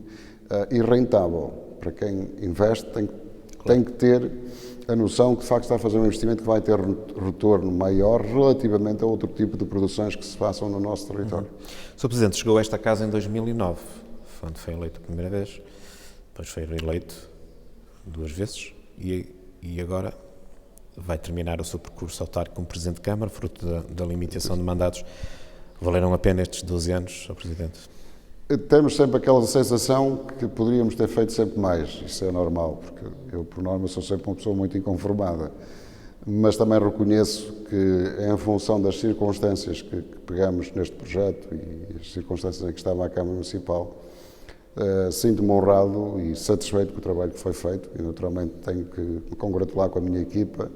e rentável. Para quem investe, tem que ter a noção que, de facto, está a fazer um investimento que vai ter retorno maior relativamente a outro tipo de produções que se façam no nosso território. Sr. Presidente, chegou a esta casa em 2009, quando foi eleito a primeira vez. Depois foi reeleito 2 vezes e agora vai terminar o seu percurso autárquico como Presidente de Câmara, fruto da limitação de mandatos. Valeram a pena estes 12 anos, Sr. Presidente? Temos sempre aquela sensação que poderíamos ter feito sempre mais, isso é normal, porque eu, por norma, sou sempre uma pessoa muito inconformada, mas também reconheço que, em função das circunstâncias que pegamos neste projeto e as circunstâncias em que estava a Câmara Municipal, sinto-me honrado e satisfeito com o trabalho que foi feito e, naturalmente, tenho que me congratular com a minha equipa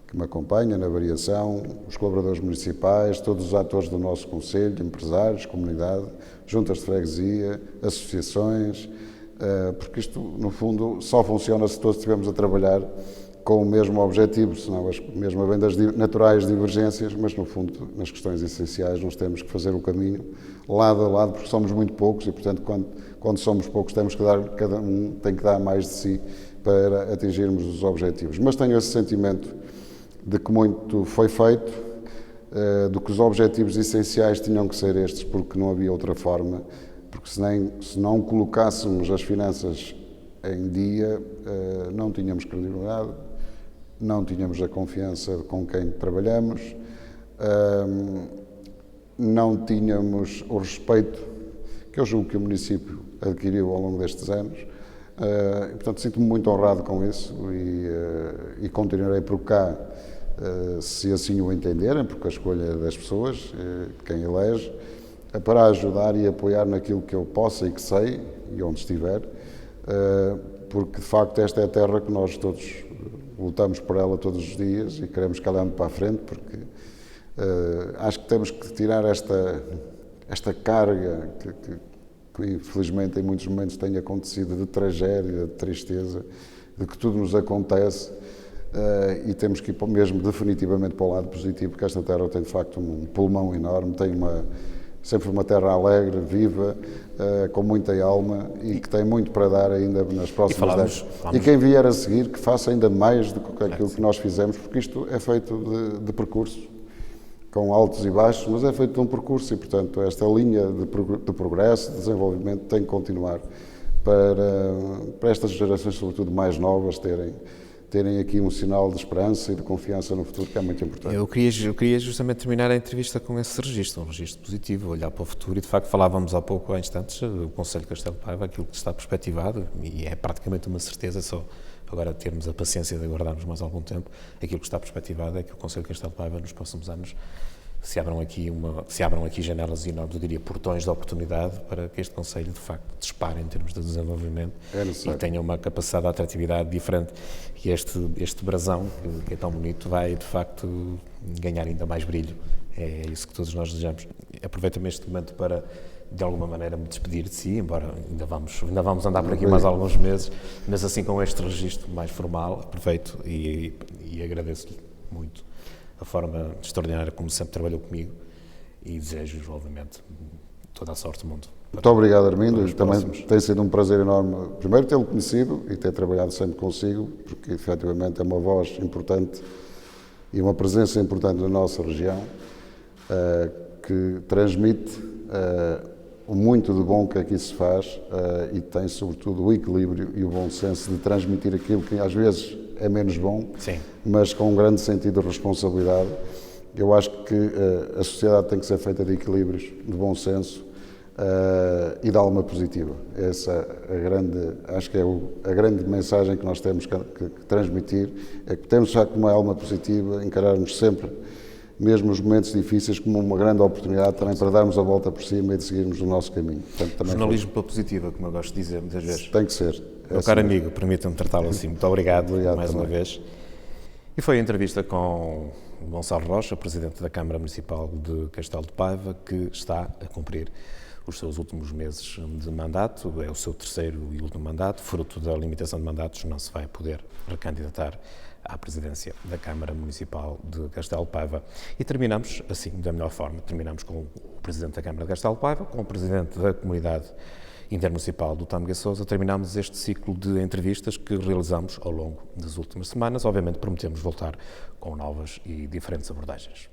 que me acompanha na variação, os colaboradores municipais, todos os atores do nosso concelho, empresários, comunidade, juntas de freguesia, associações, porque isto, no fundo, só funciona se todos estivermos a trabalhar com o mesmo objetivo, senão mesmo havendo as naturais divergências, mas no fundo, nas questões essenciais, nós temos que fazer o caminho lado a lado, porque somos muito poucos e, portanto, quando somos poucos, temos que cada um tem que dar mais de si para atingirmos os objetivos. Mas tenho esse sentimento de que muito foi feito, de que os objetivos essenciais tinham que ser estes, porque não havia outra forma, porque se não colocássemos as finanças em dia, não tínhamos credibilidade, não tínhamos a confiança com quem trabalhamos, não tínhamos o respeito que eu julgo que o município adquiriu ao longo destes anos. E, portanto, sinto-me muito honrado com isso e continuarei por cá, se assim o entenderem, porque a escolha é das pessoas, de quem elege, para ajudar e apoiar naquilo que eu possa e que sei, e onde estiver, porque, de facto, esta é a terra que nós todos lutamos por ela todos os dias e queremos que ela ande para a frente, porque acho que temos que tirar esta carga que infelizmente em muitos momentos tem acontecido de tragédia, de tristeza, de que tudo nos acontece, e temos que ir mesmo definitivamente para o lado positivo, porque esta terra tem de facto um pulmão enorme, tem sempre uma terra alegre, viva, com muita alma e que tem muito para dar ainda nas próximas décadas. E quem vier a seguir, que faça ainda mais do que aquilo que nós fizemos, porque isto é feito de percurso, com altos e baixos, mas é feito de um percurso e, portanto, esta linha de progresso, de desenvolvimento, tem que continuar para estas gerações, sobretudo mais novas, terem aqui um sinal de esperança e de confiança no futuro, que é muito importante. Eu queria justamente terminar a entrevista com esse registro, um registro positivo, olhar para o futuro, e de facto falávamos há pouco, há instantes, do Concelho de Castelo Paiva, aquilo que está perspectivado, e é praticamente uma certeza, só agora termos a paciência de aguardarmos mais algum tempo, aquilo que está perspectivado é que o Concelho de Castelo Paiva nos próximos anos se abram aqui janelas enormes, eu diria portões de oportunidade para que este Conselho, de facto, dispare em termos de desenvolvimento e tenha uma capacidade de atratividade diferente. E este brasão, que é tão bonito, vai, de facto, ganhar ainda mais brilho. É isso que todos nós desejamos. Aproveito-me este momento para, de alguma maneira, me despedir de si, embora ainda vamos andar por aqui mais alguns meses, mas assim com este registro mais formal, aproveito e agradeço-lhe muito a forma extraordinária como sempre trabalhou comigo e desejo-lhe, obviamente, toda a sorte do mundo. Muito obrigado, Armindo. Também tem sido um prazer enorme, primeiro, tê-lo conhecido e ter trabalhado sempre consigo, porque, efetivamente, é uma voz importante e uma presença importante na nossa região, que transmite o muito de bom que aqui se faz e tem, sobretudo, o equilíbrio e o bom senso de transmitir aquilo que, às vezes, é menos bom, sim, mas com um grande sentido de responsabilidade. Eu acho que a sociedade tem que ser feita de equilíbrios, de bom senso e de alma positiva. Essa acho que é a grande mensagem que nós temos que transmitir, é que temos já como uma alma positiva, encararmos sempre, mesmo os momentos difíceis, como uma grande oportunidade também para darmos a volta por cima e de seguirmos o nosso caminho. Portanto, também jornalismo pela positiva, como eu gosto de dizer muitas vezes. Tem que ser. Meu caro amigo, permita-me tratá-lo assim. Muito obrigado mais uma vez. E foi a entrevista com Gonçalo Rocha, Presidente da Câmara Municipal de Castelo de Paiva, que está a cumprir os seus últimos meses de mandato. É o seu terceiro e último mandato. Fruto da limitação de mandatos, não se vai poder recandidatar à presidência da Câmara Municipal de Castelo de Paiva. E terminamos assim, da melhor forma. Terminamos com o Presidente da Câmara de Castelo de Paiva, com o Presidente da Comunidade Intermunicipal do Tâmega Sousa. Terminamos este ciclo de entrevistas que realizamos ao longo das últimas semanas. Obviamente prometemos voltar com novas e diferentes abordagens.